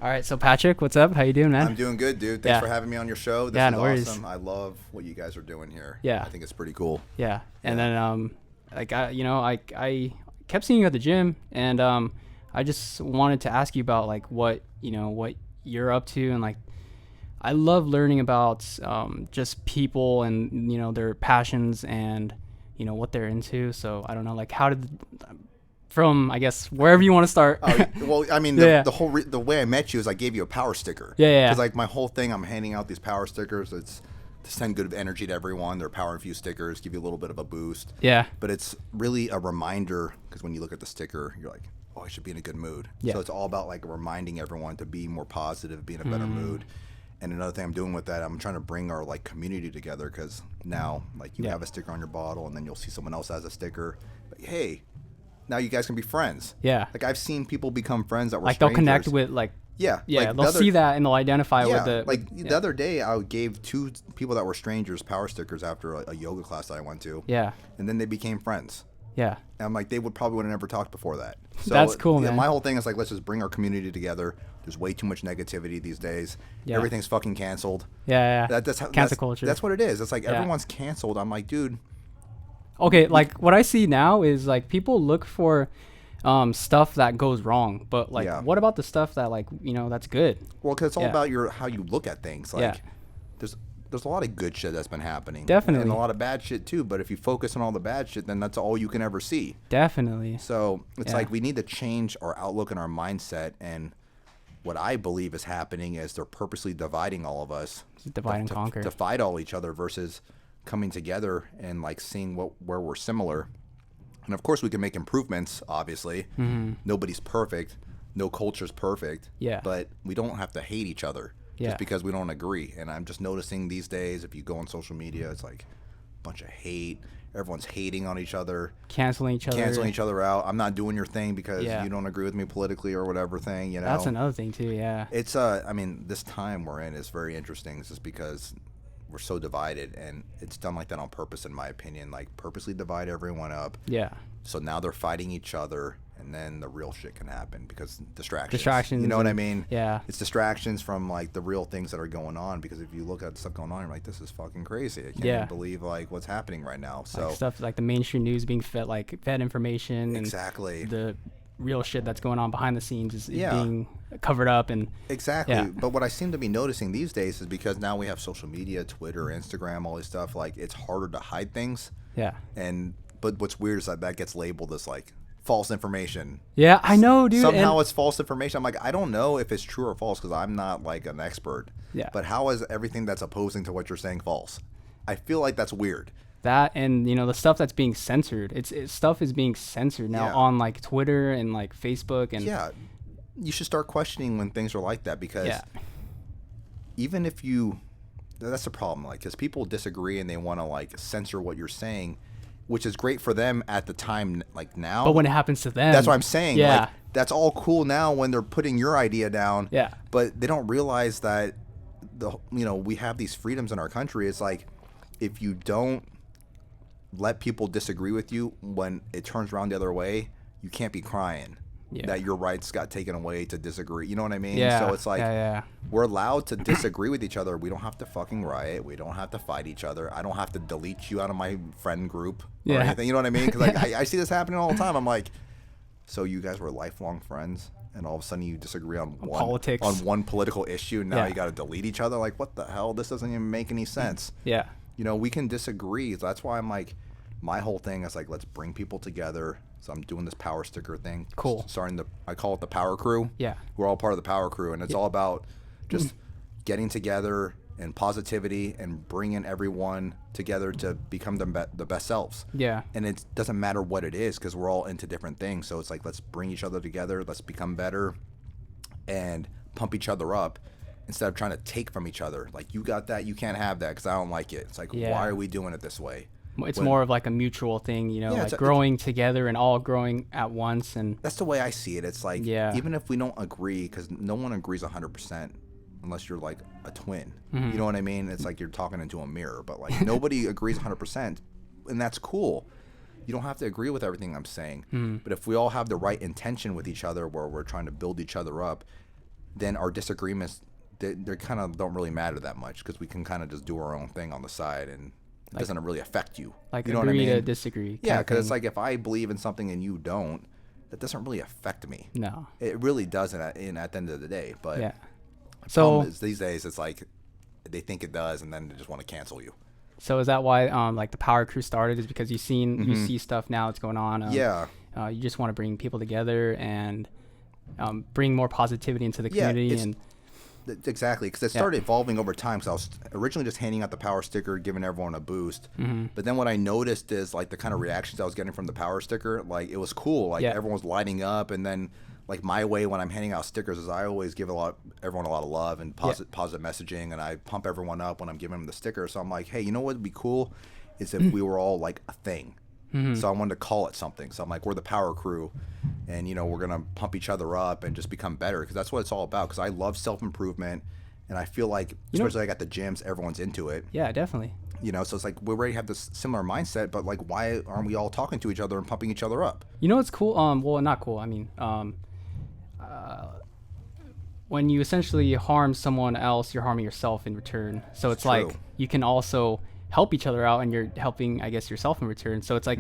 All right, so Patrick, what's up? How you doing, man? I'm doing good, dude. Thanks for having me on your show. This is no worries. awesome. I love what you guys are doing here. Yeah. I think it's pretty cool. Yeah, and then like I kept seeing you at the gym, and I just wanted to ask you about like what you're up to, and like I love learning about just people and their passions and what they're into. So I don't know, like how did from I guess wherever you want to start. Well, I mean, the way I met you is I gave you a power sticker. Yeah. Because like my whole thing, I'm handing out these power stickers. It's to send good energy to everyone. They're power infused stickers, give you a little bit of a boost. Yeah. But it's really a reminder because when you look at the sticker, you're like, oh, I should be in a good mood. Yeah. So it's all about like reminding everyone to be more positive, be in a better mood. And another thing I'm doing with that, I'm trying to bring our like community together because now like you have a sticker on your bottle and then you'll see someone else has a sticker. But hey, now you guys can be friends. Yeah. Like I've seen people become friends that were like strangers. they'll connect with like like they'll see that and they'll identify with the the other day I gave 2 people that were strangers power stickers after a yoga class that I went to. Yeah. And then they became friends. Yeah. And I'm like, they would have never talked before that. So that's cool, man. My whole thing is like, let's just bring our community together. There's way too much negativity these days. Yeah. Everything's fucking canceled. Yeah. That's how cancel culture. That's what it is. It's like everyone's canceled. I'm like, dude. Okay, like what I see now is like people look for stuff that goes wrong, but like what about the stuff that like that's good? Well, because it's all about how you look at things. Like there's a lot of good shit that's been happening. Definitely. And a lot of bad shit too, but if you focus on all the bad shit, then that's all you can ever see. Definitely. So it's like we need to change our outlook and our mindset, and what I believe is happening is they're purposely dividing all of us. Divide and conquer. To fight all each other versus coming together and like seeing where we're similar. And of course we can make improvements, obviously. Nobody's perfect. No culture's perfect. Yeah. But we don't have to hate each other just because we don't agree. And I'm just noticing these days, if you go on social media, it's like a bunch of hate. Everyone's hating on each other. Canceling each other out. I'm not doing your thing because you don't agree with me politically or whatever thing, That's another thing too, yeah. It's I mean, this time we're in is very interesting. It's just because we're so divided, and it's done like that on purpose, in my opinion. Like purposely divide everyone up. Yeah. So now they're fighting each other, and then the real shit can happen because distractions. Distractions. You know what I mean? Yeah. It's distractions from like the real things that are going on. Because if you look at stuff going on, you're like, this is fucking crazy. I can't even believe like what's happening right now. So like stuff like the mainstream news being fed information. Exactly. And the real shit that's going on behind the scenes is being covered up and But what I seem to be noticing these days is because now we have social media, Twitter, Instagram, all this stuff, like it's harder to hide things. But what's weird is that gets labeled as like false information. Yeah, I know, dude. Somehow it's false information. I'm like, I don't know if it's true or false because I'm not like an expert. Yeah. But how is everything that's opposing to what you're saying false? I feel like that's weird. That and the stuff that's being censored. It's stuff is being censored now on like Twitter and like Facebook and you should start questioning when things are like that because even if that's the problem, like because people disagree and they want to like censor what you're saying, which is great for them at the time, like now. But when it happens to them, that's what I'm saying. Yeah, like, that's all cool now when they're putting your idea down. Yeah, but they don't realize that we have these freedoms in our country. It's like if you don't let people disagree with you, when it turns around the other way, you can't be crying that your rights got taken away to disagree. You know what I mean? Yeah. So it's like we're allowed to disagree with each other. We don't have to fucking riot. We don't have to fight each other. I don't have to delete you out of my friend group or anything. You know what I mean? Because I see this happening all the time. I'm like, so you guys were lifelong friends, and all of a sudden you disagree on politics, on one political issue. Now you got to delete each other. Like, what the hell? This doesn't even make any sense. Yeah. We can disagree. That's why I'm like, my whole thing is like, let's bring people together. So I'm doing this power sticker thing. Cool. I call it the power crew. Yeah. We're all part of the power crew, and it's all about just getting together and positivity and bringing everyone together to become the best selves. Yeah. And it doesn't matter what it is because we're all into different things. So it's like, let's bring each other together. Let's become better and pump each other up instead of trying to take from each other. Like, you got that, you can't have that because I don't like it. It's like, why are we doing it this way? It's more of like a mutual thing, like growing together and all growing at once. And that's the way I see it. It's like, even if we don't agree, because no one agrees 100% unless you're like a twin. You know what I mean? It's like you're talking into a mirror, but like nobody agrees 100%, and that's cool. You don't have to agree with everything I'm saying. But if we all have the right intention with each other where we're trying to build each other up, then our disagreements, they kind of don't really matter that much because we can kind of just do our own thing on the side, and it doesn't really affect you. Like, you know agree what I mean? to disagree. Yeah, because it's like if I believe in something and you don't, that doesn't really affect me. No. It really doesn't at the end of the day. But Yeah. the So problem is these days it's like they think it does, and then they just want to cancel you. So is that why like the Power Crew started? Is because you see stuff now that's going on? Yeah. You just want to bring people together and bring more positivity into the community. And exactly, because it started evolving over time. Because I was originally just handing out the power sticker, giving everyone a boost. But then what I noticed is like the kind of reactions I was getting from the power sticker, like it was cool. Like everyone was lighting up, and then like my way when I'm handing out stickers is I always give everyone a lot of love and positive messaging, and I pump everyone up when I'm giving them the sticker. So I'm like, hey, you know what would be cool is if we were all like a thing. So I wanted to call it something. So I'm like, we're the Power Crew, and we're gonna pump each other up and just become better, because that's what it's all about. Because I love self-improvement, and I feel like, especially like at the gyms, everyone's into it. Yeah, definitely. So it's like we already have this similar mindset, but like, why aren't we all talking to each other and pumping each other up? You know what's cool? Well, not cool. I mean, when you essentially harm someone else, you're harming yourself in return. So it's like you can also help each other out, and you're helping, I guess, yourself in return. So it's like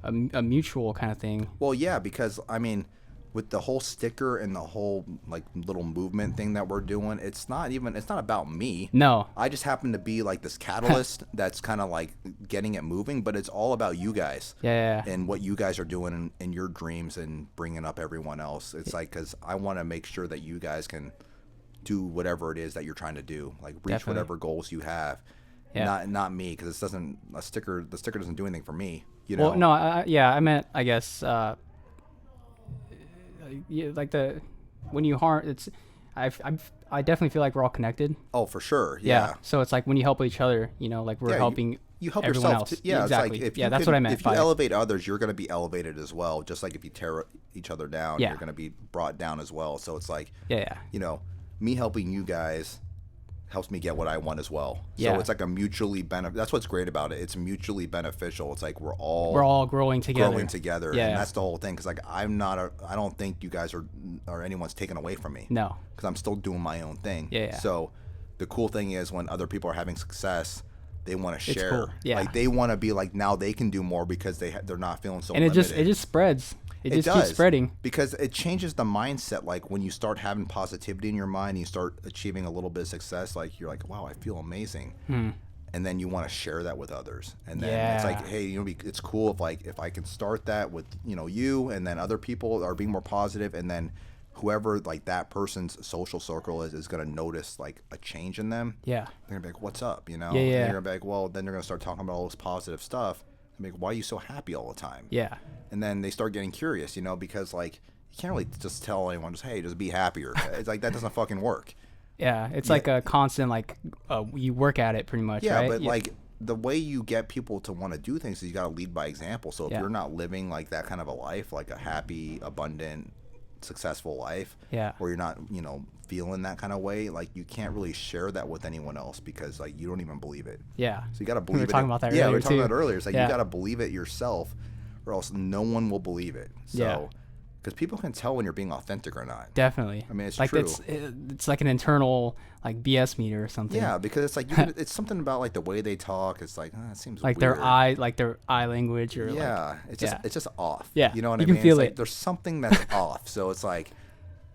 a mutual kind of thing. Well, yeah, because I mean, with the whole sticker and the whole like little movement thing that we're doing, it's not about me. No. I just happen to be like this catalyst that's kind of like getting it moving, but it's all about you guys. Yeah. And what you guys are doing in your dreams and bringing up everyone else. It's like, because I want to make sure that you guys can do whatever it is that you're trying to do, like reach whatever goals you have. Yeah. Not me, because the sticker doesn't do anything for me. Well, no, I meant, I guess, like when you harm, I definitely feel like we're all connected. Oh, for sure. Yeah. So it's like when you help each other, like we're helping. You help everyone yourself. Else. Yeah, exactly. It's like that's what I meant. If you elevate others, you're going to be elevated as well. Just like if you tear each other down, you're going to be brought down as well. So it's like, me helping you guys helps me get what I want as well. So it's like a mutually that's what's great about it. It's mutually beneficial. It's like we're all growing together. Yeah. And that's the whole thing. Because like I don't think you guys or anyone's taken away from me. No. Because I'm still doing my own thing. Yeah. So the cool thing is when other people are having success, they want to share. It's cool. Yeah. Like they want to be like, now they can do more because they're not feeling so. And it just spreads. It just keeps spreading, because it changes the mindset. Like when you start having positivity in your mind, you start achieving a little bit of success. Like you're like, wow, I feel amazing, and then you want to share that with others. And then it's like, hey, it's cool if I can start that with you, and then other people are being more positive, and then whoever like that person's social circle is going to notice like a change in them. Yeah, they're gonna be like, what's up? Yeah. And they're gonna be like, well, then they're gonna start talking about all this positive stuff. Like, why are you so happy all the time? Yeah. And then they start getting curious, because like you can't really just tell anyone hey, just be happier. It's like that doesn't fucking work. Yeah, it's like a constant you work at it pretty much. Yeah, right? But like the way you get people to want to do things is you got to lead by example. So if you're not living like that kind of a life, like a happy, abundant, successful life, where you're not feeling that kind of way, like you can't really share that with anyone else, because like you don't even believe it. Yeah. So you got to believe it. We were talking about that earlier. Yeah, we were talking about it earlier. It's like you got to believe it yourself, or else no one will believe it. So because people can tell when you're being authentic or not. Definitely. I mean, it's like true. It's like an internal like BS meter or something. Yeah, because it's like it's something about like the way they talk. It's like it seems like weird. their eye language, or it's just off. Yeah, you know what I mean? Can feel it's it. Like there's something that's off. So it's like,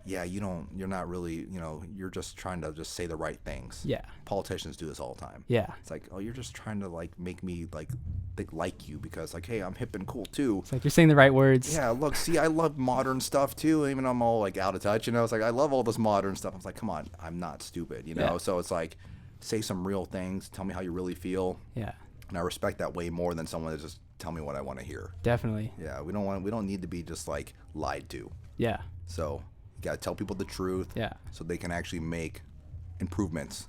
you're not really, you're just trying to just say the right things. Yeah. Politicians do this all the time. Yeah. It's like, oh, you're just trying to like make me like think like you, because like, hey, I'm hip and cool too. It's like you're saying the right words. Yeah. Look, see, I love modern stuff too. Even though I'm all like out of touch, It's like I love all this modern stuff. I was like, come on, I'm not stupid, Yeah. So it's like, say some real things. Tell me how you really feel. Yeah. And I respect that way more than someone that just tell me what I want to hear. Definitely. Yeah. We don't need to be just like lied to. Yeah. So you got to tell people the truth. Yeah. So they can actually make improvements.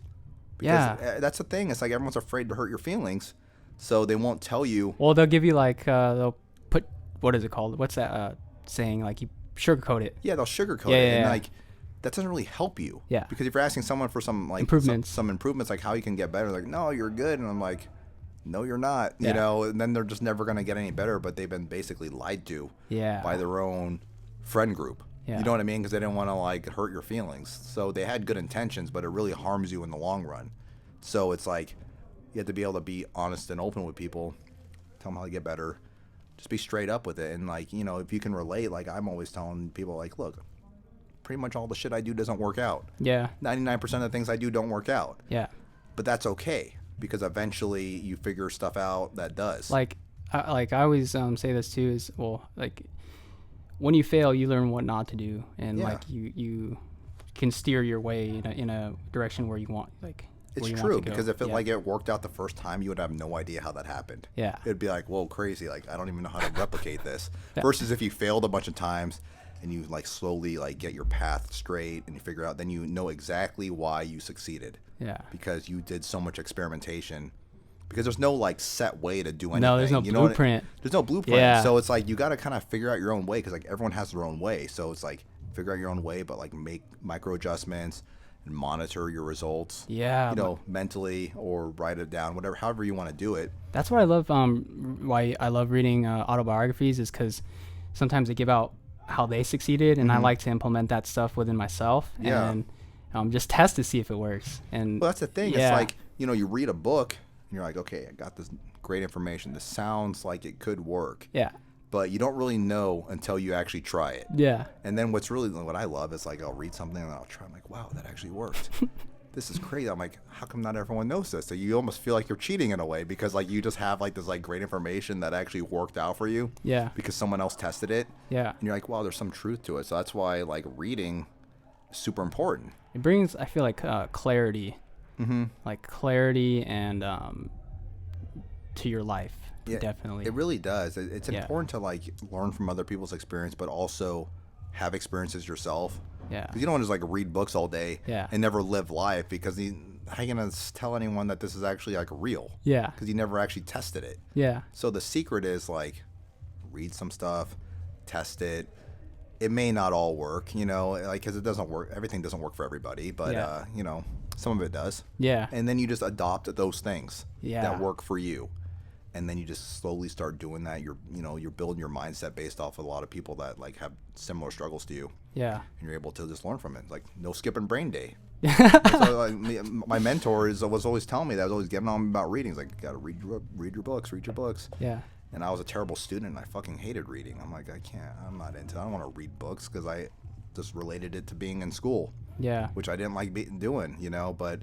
Because that's the thing. It's like everyone's afraid to hurt your feelings, so they won't tell you. Well, they'll give you like they'll put, what is it called? What's that saying? Like you sugarcoat it. Yeah, they'll sugarcoat it, and like that doesn't really help you. Yeah. Because if you're asking someone for some like improvements, some improvements, like how you can get better, like no, you're good, and I'm like, no, you're not. And then they're just never gonna get any better. But they've been basically lied to. Yeah. By their own friend group. Yeah. You know what I mean? Because they didn't want to like hurt your feelings. So they had good intentions, but it really harms you in the long run. So it's like you have to be able to be honest and open with people, tell them how to get better, just be straight up with it. And like, you know, if you can relate, like I'm always telling people like, look, pretty much all the shit I do doesn't work out. Yeah. 99% of the things I do don't work out. Yeah. But that's okay because eventually you figure stuff out that does. Like I always say this too is, well, like when you fail, you learn what not to do, and Yeah. like you can steer your way in a direction where you want, like It's where you true want to go. because if it Yeah. like it worked out the first time, you would have no idea how that happened. Yeah. It'd be like, whoa, crazy. Like I don't even know how to replicate this. Yeah. Versus if you failed a bunch of times and you like slowly like get your path straight and you figure out, then you know exactly why you succeeded. Yeah. Because you did so much experimentation. Because there's no like set way to do anything. No, there's no You know what blueprint. there's no blueprint. Yeah. So it's like you got to kind of figure out your own way because like everyone has their own way. So it's like figure out your own way, but like make micro adjustments and monitor your results. Yeah. You know, mentally or write it down, whatever, however you want to do it. That's what I love. Why I love reading autobiographies is because sometimes they give out how they succeeded, and I like to implement that stuff within myself. Yeah. And just test to see if it works. And Well, that's the thing. Yeah. It's like, you know, you read a book and you're like, okay, I got this great information. This sounds like it could work. Yeah. But you don't really know until you actually try it. Yeah. And then what I love is like I'll read something and I'll try. I'm like, wow, that actually worked. This is crazy. I'm like, how come not everyone knows this? So you almost feel like you're cheating in a way because like you just have like this like great information that actually worked out for you. Yeah. Because someone else tested it. Yeah. And you're like, wow, there's some truth to it. So that's why like reading is super important. It brings, I feel like, clarity. Mm-hmm. Like clarity and to your life. Yeah, Definitely. It really does. It's Yeah. important to like learn from other people's experience, but also have experiences yourself. Yeah. Because you don't want to just like read books all day Yeah. and never live life because how are you going to tell anyone that this is actually like real? Yeah. Because you never actually tested it. Yeah. So the secret is like read some stuff, test it. It may not all work, you know, like because it doesn't work. Everything doesn't work for everybody, but Yeah. you know, some of it does. Yeah. And then you just adopt those things Yeah. that work for you. And then you just slowly start doing that. You're building your mindset based off of a lot of people that like have similar struggles to you, Yeah. and you're able to just learn from it. Like no skipping brain day. So, like, my mentor was always telling me that. I was always getting on me about reading. He's like, you gotta read your books. Yeah. And I was a terrible student, and I fucking hated reading. I'm like, I'm not into it. I don't want to read books because I just related it to being in school, Yeah. which I didn't like doing, you know. But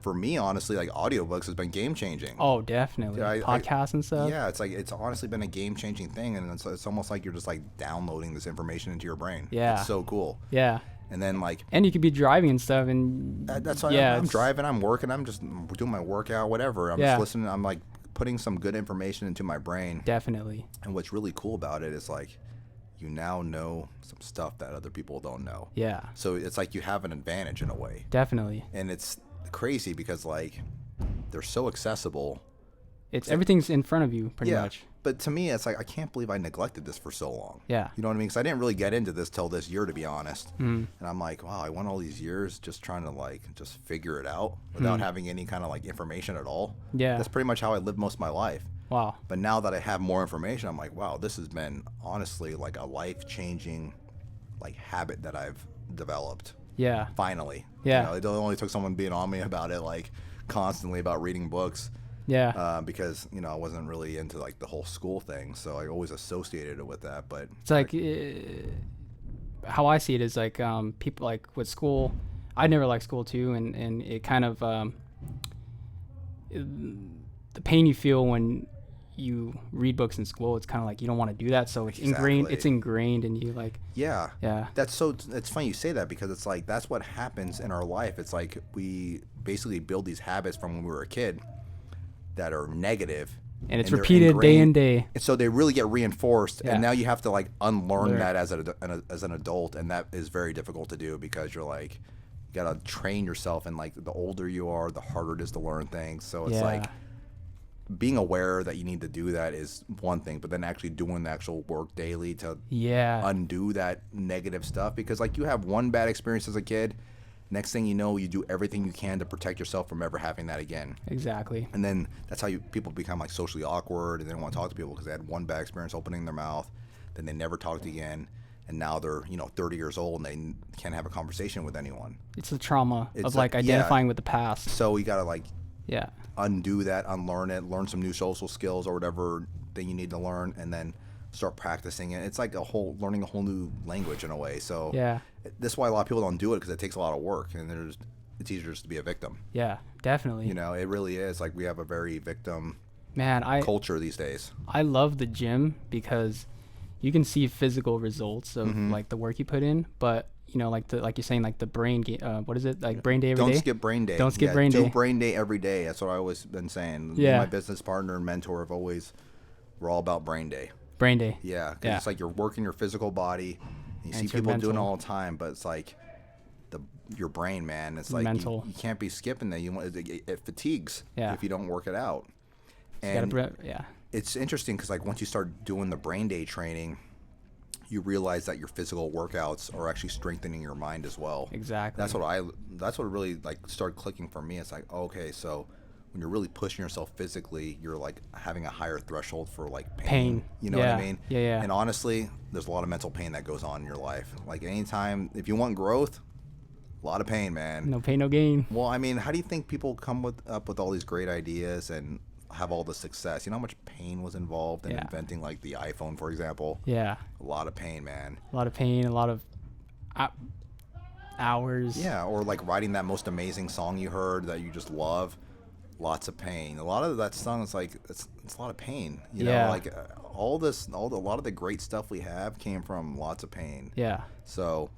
for me, honestly, like audiobooks has been game changing. Oh, definitely. Yeah, Podcasts and stuff. Yeah, it's honestly been a game changing thing, and it's almost like you're just like downloading this information into your brain. Yeah. It's so cool. Yeah. And then like And you could be driving and stuff, and that's why yeah, I'm driving, I'm working, I'm just doing my workout, whatever. I'm Yeah. just listening. I'm like putting some good information into my brain. Definitely. And what's really cool about it is like you now know some stuff that other people don't know. Yeah. So it's like you have an advantage in a way. Definitely. And it's crazy because like they're so accessible. It's everything's in front of you, pretty much. But to me, it's like I can't believe I neglected this for so long. Yeah. You know what I mean? Because I didn't really get into this till this year, to be honest. Mm. And I'm like, wow, I went all these years just trying to like just figure it out without having any kind of like information at all. Yeah. That's pretty much how I lived most of my life. Wow. But now that I have more information, I'm like, wow, this has been honestly like a life-changing like habit that I've developed. Yeah. Finally. Yeah. You know, it only took someone being on me about it like constantly about reading books. Yeah. Because you know I wasn't really into like the whole school thing, so I always associated it with that. But It's like how I see it is like people like with school. I never liked school too, and it kind of the pain you feel when you read books in school. It's kind of like you don't want to do that, so it's ingrained. Exactly. It's ingrained in you. Like yeah, yeah, that's so. It's funny you say that because it's like that's what happens in our life. It's like we basically build these habits from when we were a kid that are negative, and it's they're repeated day in ingrained. day. And so they really get reinforced, Yeah. and now you have to like unlearn Learn. that as an adult, and that is very difficult to do because you're like you gotta train yourself, and like the older you are, the harder it is to learn things. So it's Yeah. like being aware that you need to do that is one thing, but then actually doing the actual work daily to Yeah. undo that negative stuff, because like you have one bad experience as a kid, next thing you know you do everything you can to protect yourself from ever having that again. Exactly. And then that's how people become like socially awkward and they don't want to talk to people because they had one bad experience opening their mouth, then they never talked again, and now they're 30 years old and they can't have a conversation with anyone. It's the trauma It's of like identifying with the past. So you gotta like Yeah. undo that, unlearn it, learn some new social skills or whatever thing you need to learn, and then start practicing it. It's like learning a whole new language in a way. So Yeah. that's why a lot of people don't do it, because it takes a lot of work, and it's easier just to be a victim. Yeah, definitely. It really is. Like, we have a very victim culture these days. I love the gym because you can see physical results of like the work you put in, but like you're saying, like the brain what is it, like brain day every day? Don't skip brain day. Don't skip brain day. Do brain day every day. That's what I've always been saying. Yeah. My business partner and mentor we're all about brain day. Brain day. Yeah, 'cause it's like you're working your physical body. You see people doing it all the time, but it's like your brain, man. It's like mental. You can't be skipping that. It fatigues if you don't work it out. And it's interesting because like once you start doing the brain day training, you realize that your physical workouts are actually strengthening your mind as well. Exactly. That's what really like started clicking for me. It's like, okay, so when you're really pushing yourself physically, you're like having a higher threshold for like pain. You know what I mean? Yeah. And honestly, there's a lot of mental pain that goes on in your life. Like anytime, if you want growth, a lot of pain, man. No pain, no gain. Well, I mean, how do you think people come up with all these great ideas and have all the success? You know how much pain was involved in inventing like the iPhone, for example? Yeah. A lot of pain, man. A lot of pain, a lot of hours. Yeah, or like writing that most amazing song you heard that you just love. Lots of pain. A lot of that song is like it's a lot of pain. You know, like a lot of the great stuff we have came from lots of pain. Yeah. So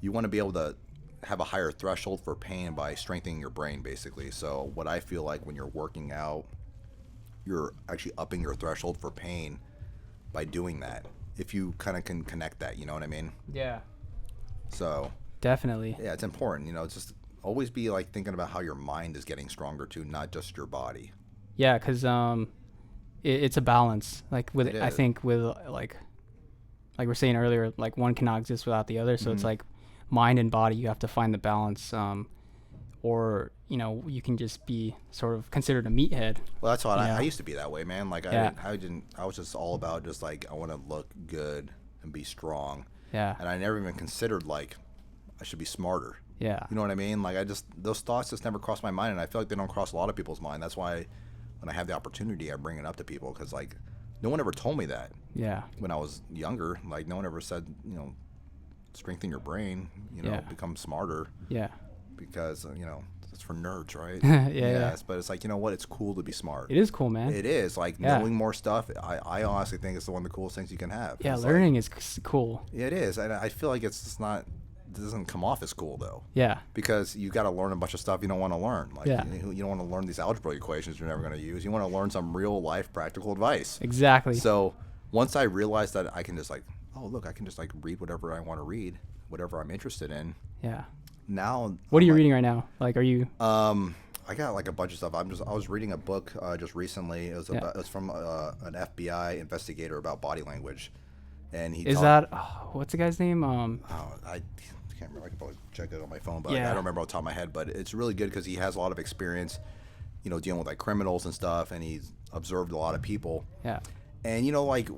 you want to be able to have a higher threshold for pain by strengthening your brain, basically. So what I feel like when you're working out, you're actually upping your threshold for pain by doing that. If you kind of can connect that, you know what I mean? Yeah. So definitely. Yeah, it's important. It's just always be like thinking about how your mind is getting stronger too, not just your body. Yeah, because it's a balance. Like I think with like we're saying earlier, like one cannot exist without the other. So it's like mind and body, you have to find the balance. Or you can just be sort of considered a meathead. Well, that's what I used to be that way, man. Like I was just all about just like I want to look good and be strong. Yeah. And I never even considered like I should be smarter. Yeah. You know what I mean? Like those thoughts just never crossed my mind, and I feel like they don't cross a lot of people's mind. That's why when I have the opportunity, I bring it up to people, because like no one ever told me that. Yeah. When I was younger, like no one ever said, strengthen your brain, become smarter. Yeah. Because it's for nerds, right? Yes, but it's like, you know what? It's cool to be smart. It is cool, man. It is like knowing more stuff. I honestly think it's one of the coolest things you can have. Yeah, learning is cool. Yeah, it is. And I feel like it's just not. It doesn't come off as cool though. Yeah. Because you got to learn a bunch of stuff you don't want to learn. Like you don't want to learn these algebra equations you're never going to use. You want to learn some real life practical advice. Exactly. So once I realized that I can just like, oh look, I can just like read whatever I want to read, whatever I'm interested in. Yeah. Now. What are you reading right now? Like, are you? I got like a bunch of stuff. I was reading a book just recently. It was from an FBI investigator about body language, and what's the guy's name? I can't remember. I can probably check it on my phone, but I don't remember off the top of my head. But it's really good because he has a lot of experience, dealing with like criminals and stuff, and he's observed a lot of people. Yeah. And like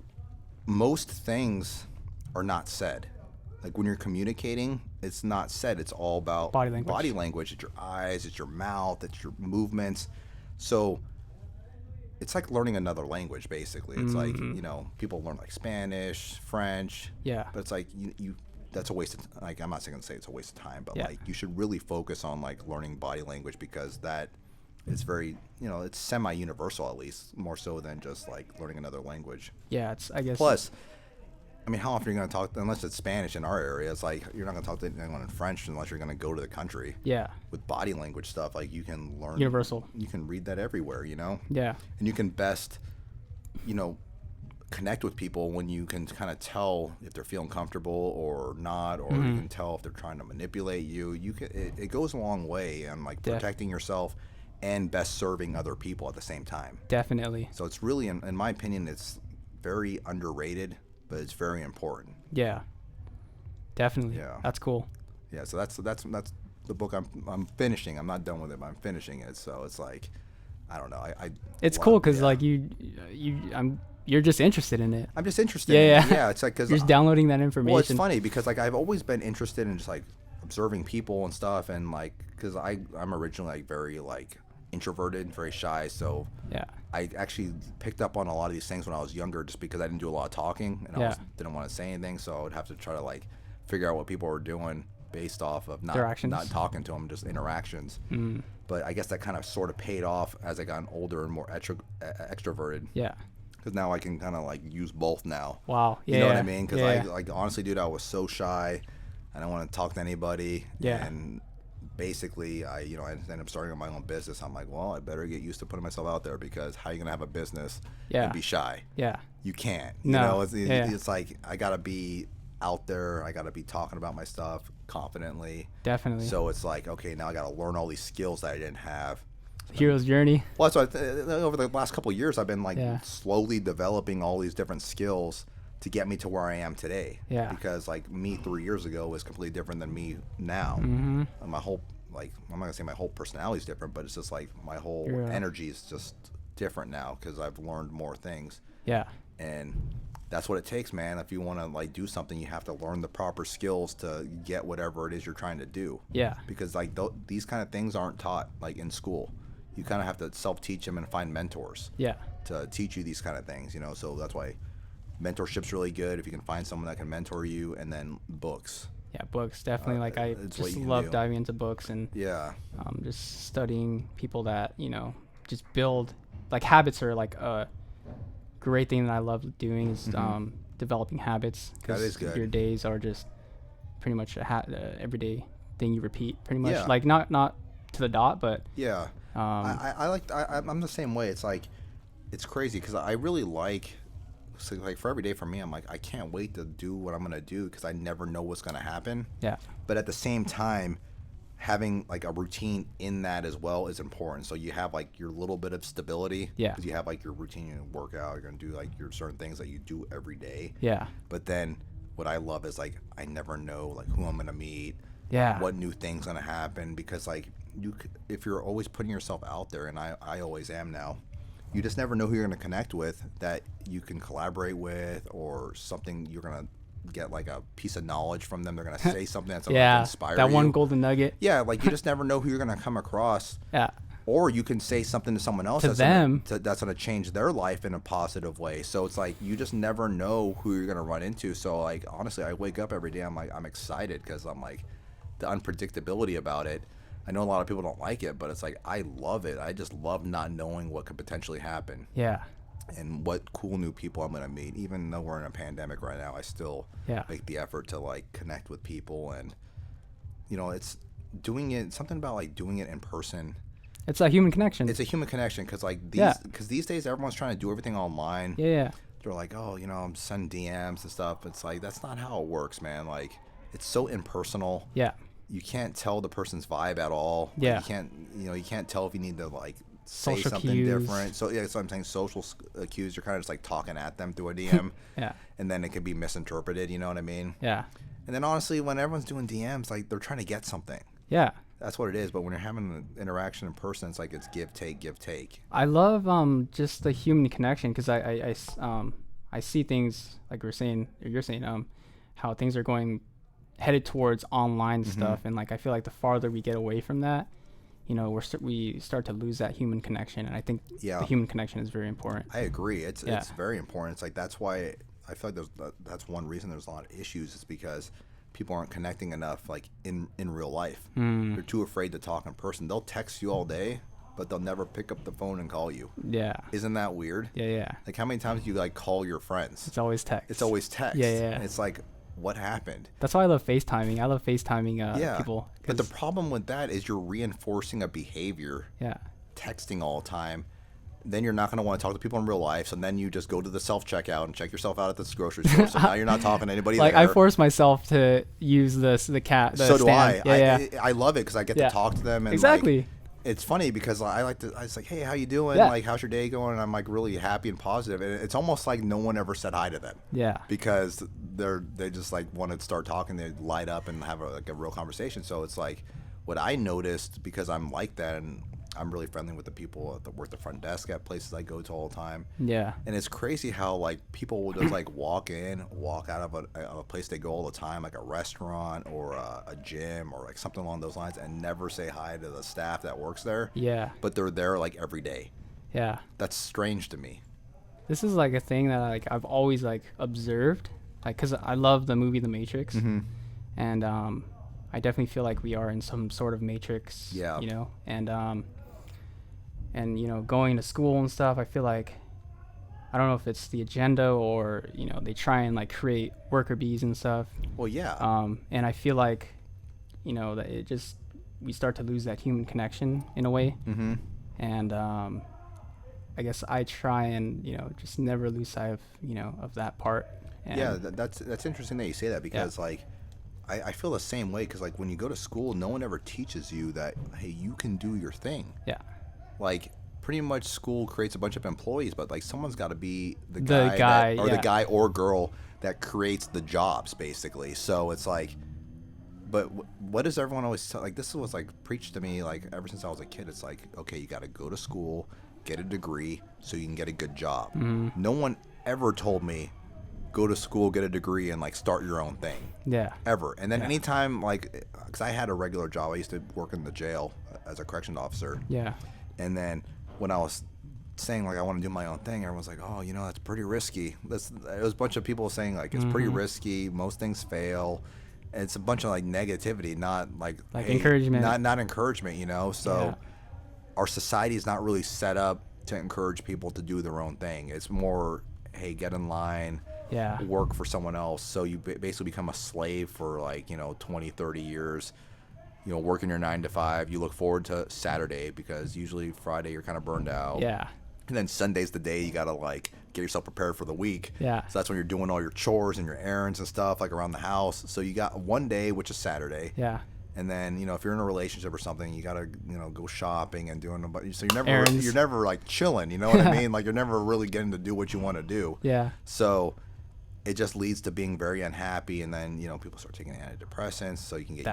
most things are not said. Like when you're communicating, it's not said. It's all about body language. Body language. It's your eyes, it's your mouth, it's your movements. So it's like learning another language, basically. It's like, people learn like Spanish, French. Yeah. But it's like you that's a waste of, like, I'm not going to say it's a waste of time, but like you should really focus on like learning body language, because that is very, it's semi-universal, at least more so than just like learning another language. Yeah, it's, I guess. Plus, I mean, how often are you going to talk, unless it's Spanish in our area, it's like you're not going to talk to anyone in French unless you're going to go to the country. Yeah. With body language stuff, like you can learn. Universal. You can read that everywhere, Yeah. And you can best, connect with people when you can kind of tell if they're feeling comfortable or not, or you can tell if they're trying to manipulate you. It goes a long way on like protecting yourself and best serving other people at the same time. Definitely. So it's really, in my opinion, it's very underrated, but it's very important. Yeah. Definitely. Yeah. That's cool. Yeah. So that's the book I'm finishing. I'm not done with it, but I'm finishing it. So it's like, I don't know. It's cool because like you're just interested in it. I'm just interested. Yeah, in yeah. it. Yeah, it's like because You're just downloading that information. well, it's funny because like I've always been interested in just like observing people and stuff, and like because I'm originally like very like introverted, very shy, so Yeah. I actually picked up on a lot of these things when I was younger, just because I didn't do a lot of talking and didn't want to say anything, so I would have to try to like figure out what people were doing based off of Their actions. not talking to them, just interactions. But I guess that kind of sort of paid off as I got older and more extroverted. Yeah. Because now I can kind of like use both now. Wow. Yeah. You know what yeah. I mean? Because yeah. I like honestly, dude, I was so shy. I didn't want to talk to anybody. Yeah. And basically, I ended up starting my own business. I'm like, well, I better get used to putting myself out there, because how are you gonna have a business and be shy? Yeah. You can't. No. It's like I gotta be out there. I gotta be talking about my stuff confidently. Definitely. So it's like, okay, now I gotta learn all these skills that I didn't have. Hero's journey. Well, that's what over the last couple of years, I've been like slowly developing all these different skills to get me to where I am today. Yeah. Because like me 3 years ago was completely different than me now. Mm-hmm. And my whole, like, I'm not gonna say my whole personality is different, but it's just like my whole energy is just different now because I've learned more things. Yeah. And that's what it takes, man. If you want to like do something, you have to learn the proper skills to get whatever it is you're trying to do. Yeah. Because like these kind of things aren't taught like in school. You kind of have to self-teach them and find mentors. Yeah. To teach you these kind of things, So that's why mentorship's really good if you can find someone that can mentor you, and then books. Yeah, books definitely. Like I just love diving into books and just studying people that just build like habits are like a great thing that I love doing is developing habits. That is good. Your days are just pretty much a everyday thing you repeat, pretty much. Yeah. Like not to the dot, but yeah. I'm the same way. It's like it's crazy because I really like. So like for every day for me, I'm like, I can't wait to do what I'm going to do because I never know what's going to happen. Yeah. But at the same time, having like a routine in that as well is important. So you have like your little bit of stability. Yeah. Because you have like your routine, you work out, you're going to do like your certain things that you do every day. Yeah. But then what I love is like, I never know like who I'm going to meet. Yeah. What new thing's going to happen, because like if you're always putting yourself out there, and I always am now, you just never know who you're going to connect with that you can collaborate with, or something you're going to get like a piece of knowledge from them. They're going to say something that's going to inspire you. That one golden nugget. Yeah, like you just never know who you're going to come across. Yeah. Or you can say something to someone else that's going to change their life in a positive way. So it's like you just never know who you're going to run into. So like honestly, I wake up every day, I'm like, I'm excited because I'm like the unpredictability about it. I know a lot of people don't like it, but it's like I love it. I just love not knowing what could potentially happen. Yeah. And what cool new people I'm going to meet. Even though we're in a pandemic right now, I still make the effort to like connect with people. And it's doing it, something about like doing it in person. It's a human connection. It's a human connection because like these days everyone's trying to do everything online. Yeah. They're like, oh, I'm sending DMs and stuff. It's like that's not how it works, man. Like it's so impersonal. Yeah. You can't tell the person's vibe at all. Yeah. Like you can't tell if you need to like say social something cues. different. So yeah, so I'm saying social cues. You're kind of just like talking at them through a DM. Yeah. And then it could be misinterpreted. You know what I mean? Yeah. And then honestly, when everyone's doing DMs, like they're trying to get something. Yeah. That's what it is. But when you're having an interaction in person, it's like it's give take. I love just the human connection because I see things like you're saying how things are headed towards online stuff, and like I feel like the farther we get away from that, we start to lose that human connection, and I think the human connection is very important. I agree. It's very important. It's like that's why I feel like that's one reason there's a lot of issues, is because people aren't connecting enough like in real life. They're too afraid to talk in person. They'll text you all day, but they'll never pick up the phone and call you. Yeah. Isn't that weird? Yeah. Like how many times do you like call your friends? It's always text. Yeah. And it's like, what happened? That's why I love FaceTiming. I love FaceTiming people. But the problem with that is you're reinforcing a behavior. Yeah. Texting all the time. Then you're not going to want to talk to people in real life. So then you just go to the self-checkout and check yourself out at this grocery store. So now you're not talking to anybody like there. I force myself to use the cat. So do I. Yeah. I love it because I get to talk to them. And exactly. Like, it's funny because I was like, hey, how you doing? Yeah. Like, how's your day going? And I'm like really happy and positive. And it's almost like no one ever said hi to them. Yeah. Because they just like want to start talking. They light up and have a real conversation. So it's like what I noticed, because I'm like that, and I'm really friendly with the people that work the front desk at places I go to all the time. Yeah. And it's crazy how like people will just like walk in, walk out of a place they go all the time, like a restaurant or a gym or like something along those lines, and never say hi to the staff that works there. Yeah. But they're there like every day. Yeah. That's strange to me. This is like a thing that like I've always like observed, like because I love the movie The Matrix, and I definitely feel like we are in some sort of matrix. Yeah. You know, and you know, going to school and stuff, I feel like I don't know if it's the agenda or you know they try and like create worker bees and stuff. Well, yeah. And I feel like you know that it just we start to lose that human connection in a way. And I guess I try and you know just never lose sight of you know of that part. And yeah, that's interesting that you say that because like I feel the same way because like when you go to school, no one ever teaches you that hey, you can do your thing. Yeah. Like pretty much school creates a bunch of employees, but like someone's got to be the guy or girl that creates the jobs basically. So it's like, but what does everyone always tell? Like this was like preached to me like ever since I was a kid. It's like okay, you got to go to school, get a degree so you can get a good job. No one ever told me go to school, get a degree, and like start your own thing. Yeah. Ever. And then anytime like, because I had a regular job, I used to work in the jail as a corrections officer. Yeah. And then when I was saying like I want to do my own thing, everyone's like, oh, you know, that's pretty risky. It was a bunch of people saying like it's pretty risky. Most things fail. And it's a bunch of like negativity, not like hey, encouragement. Not encouragement, you know. So our society is not really set up to encourage people to do their own thing. It's more, hey, get in line. Work for someone else. So you basically become a slave for like, you know, 20, 30 years, you know, working your 9 to 5. You look forward to Saturday because usually Friday you're kind of burned out. Yeah. And then Sunday's the day you got to like get yourself prepared for the week. Yeah. So that's when you're doing all your chores and your errands and stuff like around the house. So you got one day, which is Saturday. Yeah. And then, you know, if you're in a relationship or something, you got to, you know, go shopping and doing, so you're never like chilling, you know what I mean? Like you're never really getting to do what you want to do. Yeah. So it just leads to being very unhappy, and then you know people start taking antidepressants, so you can get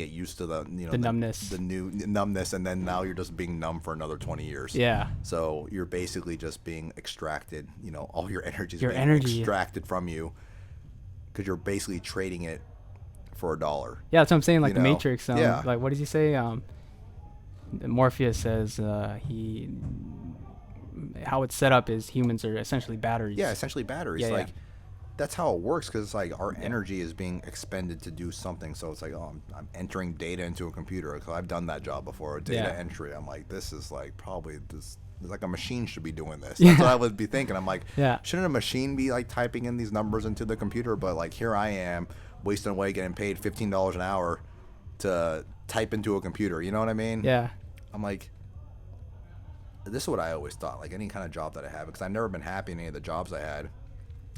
used to the you know the numbness, the new numbness, and then now you're just being numb for another 20 years. Yeah. So you're basically just being extracted. You know, all your energy is being extracted from you because you're basically trading it for $1. Yeah, that's what I'm saying. Like you the know? Matrix. Yeah. Like what does he say? Morpheus says how it's set up is humans are essentially batteries. Yeah, essentially batteries. Yeah, like. That's how it works because it's like our energy is being expended to do something. So it's like, oh, I'm entering data into a computer because I've done that job before, data entry. I'm like, this is like probably this. It's like a machine should be doing this. That's what I would be thinking. I'm like, shouldn't a machine be like typing in these numbers into the computer? But like here I am wasting away getting paid $15 an hour to type into a computer. You know what I mean? Yeah. I'm like, this is what I always thought. Like any kind of job that I have, because I've never been happy in any of the jobs I had.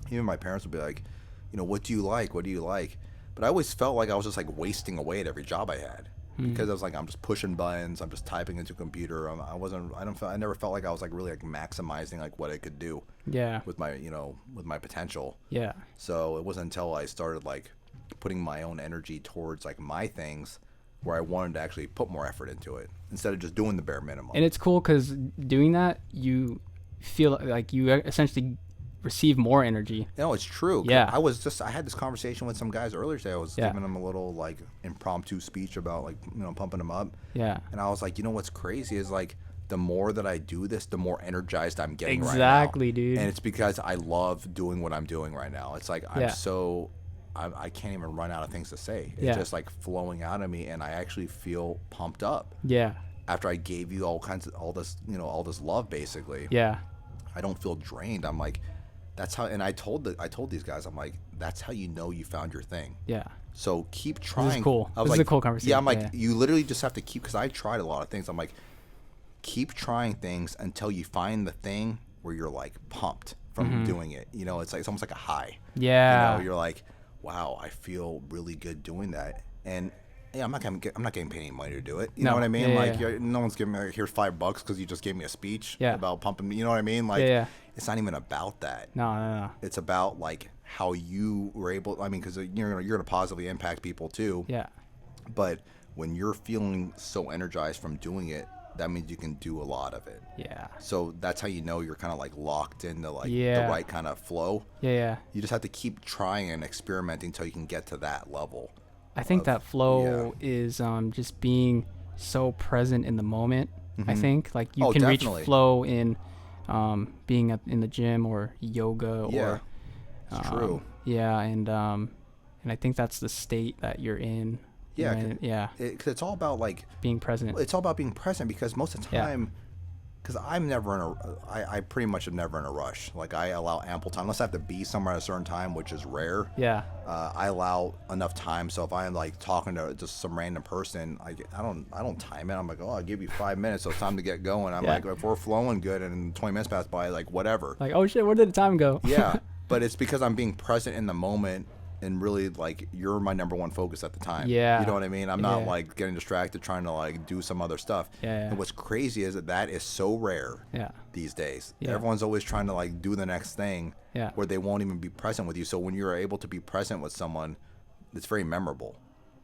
Even my parents would be like, you know, what do you like? What do you like? But I always felt like I was just like wasting away at every job I had because I was like, I'm just pushing buttons. I'm just typing into a computer. I never felt like I was like really like maximizing like what I could do. Yeah. With my, you know, with my potential. Yeah. So it wasn't until I started like putting my own energy towards like my things where I wanted to actually put more effort into it instead of just doing the bare minimum. And it's cool because doing that, you feel like you essentially receive more energy. No, it's true. Yeah. I had this conversation with some guys earlier today. I was giving them a little like impromptu speech about like, you know, pumping them up. Yeah. And I was like, you know what's crazy is like the more that I do this, the more energized I'm getting right now. Exactly, dude. And it's because I love doing what I'm doing right now. It's like I can't even run out of things to say. It's just like flowing out of me, and I actually feel pumped up. Yeah. After I gave you all this love basically. Yeah. I don't feel drained. I'm like, that's how, and I told these guys, I'm like, that's how you know you found your thing. Yeah. So keep trying. This is cool. This is a cool conversation. Yeah, I'm like, you literally just have to keep, because I tried a lot of things. I'm like, keep trying things until you find the thing where you're like pumped from doing it. You know, it's almost like a high. Yeah. You know, you're like, wow, I feel really good doing that. And yeah, I'm not getting paid any money to do it. You know what I mean? No one's giving me like, here's $5 because you just gave me a speech about pumping me. You know what I mean? Like, it's not even about that. No. It's about like how you were able. I mean, because you're gonna positively impact people too. Yeah. But when you're feeling so energized from doing it, that means you can do a lot of it. Yeah. So that's how you know you're kind of like locked into like Yeah. the right kind of flow. Yeah. You just have to keep trying and experimenting until you can get to that level. I think that flow is just being so present in the moment. I think like you can definitely reach flow in being in the gym or yoga or it's true. Yeah, and I think that's the state that you're in. Yeah, Yeah. Because it's all about like Being present. It's all about being present because most of the time, because I'm never in a, I pretty much am never in a rush. Like I allow ample time, unless I have to be somewhere at a certain time, which is rare. Yeah. I allow enough time. So if I'm like talking to just some random person, I don't time it. I'm like, oh, I'll give you 5 minutes, so it's time to get going. I'm like, if we're flowing good and 20 minutes pass by, like whatever. Like, oh shit, where did the time go? Yeah, but it's because I'm being present in the moment. And really, like, you're my number one focus at the time. Yeah. You know what I mean? I'm not, like, getting distracted trying to, like, do some other stuff. Yeah. And what's crazy is that is so rare these days. Yeah. Everyone's always trying to, like, do the next thing where they won't even be present with you. So when you're able to be present with someone, it's very memorable.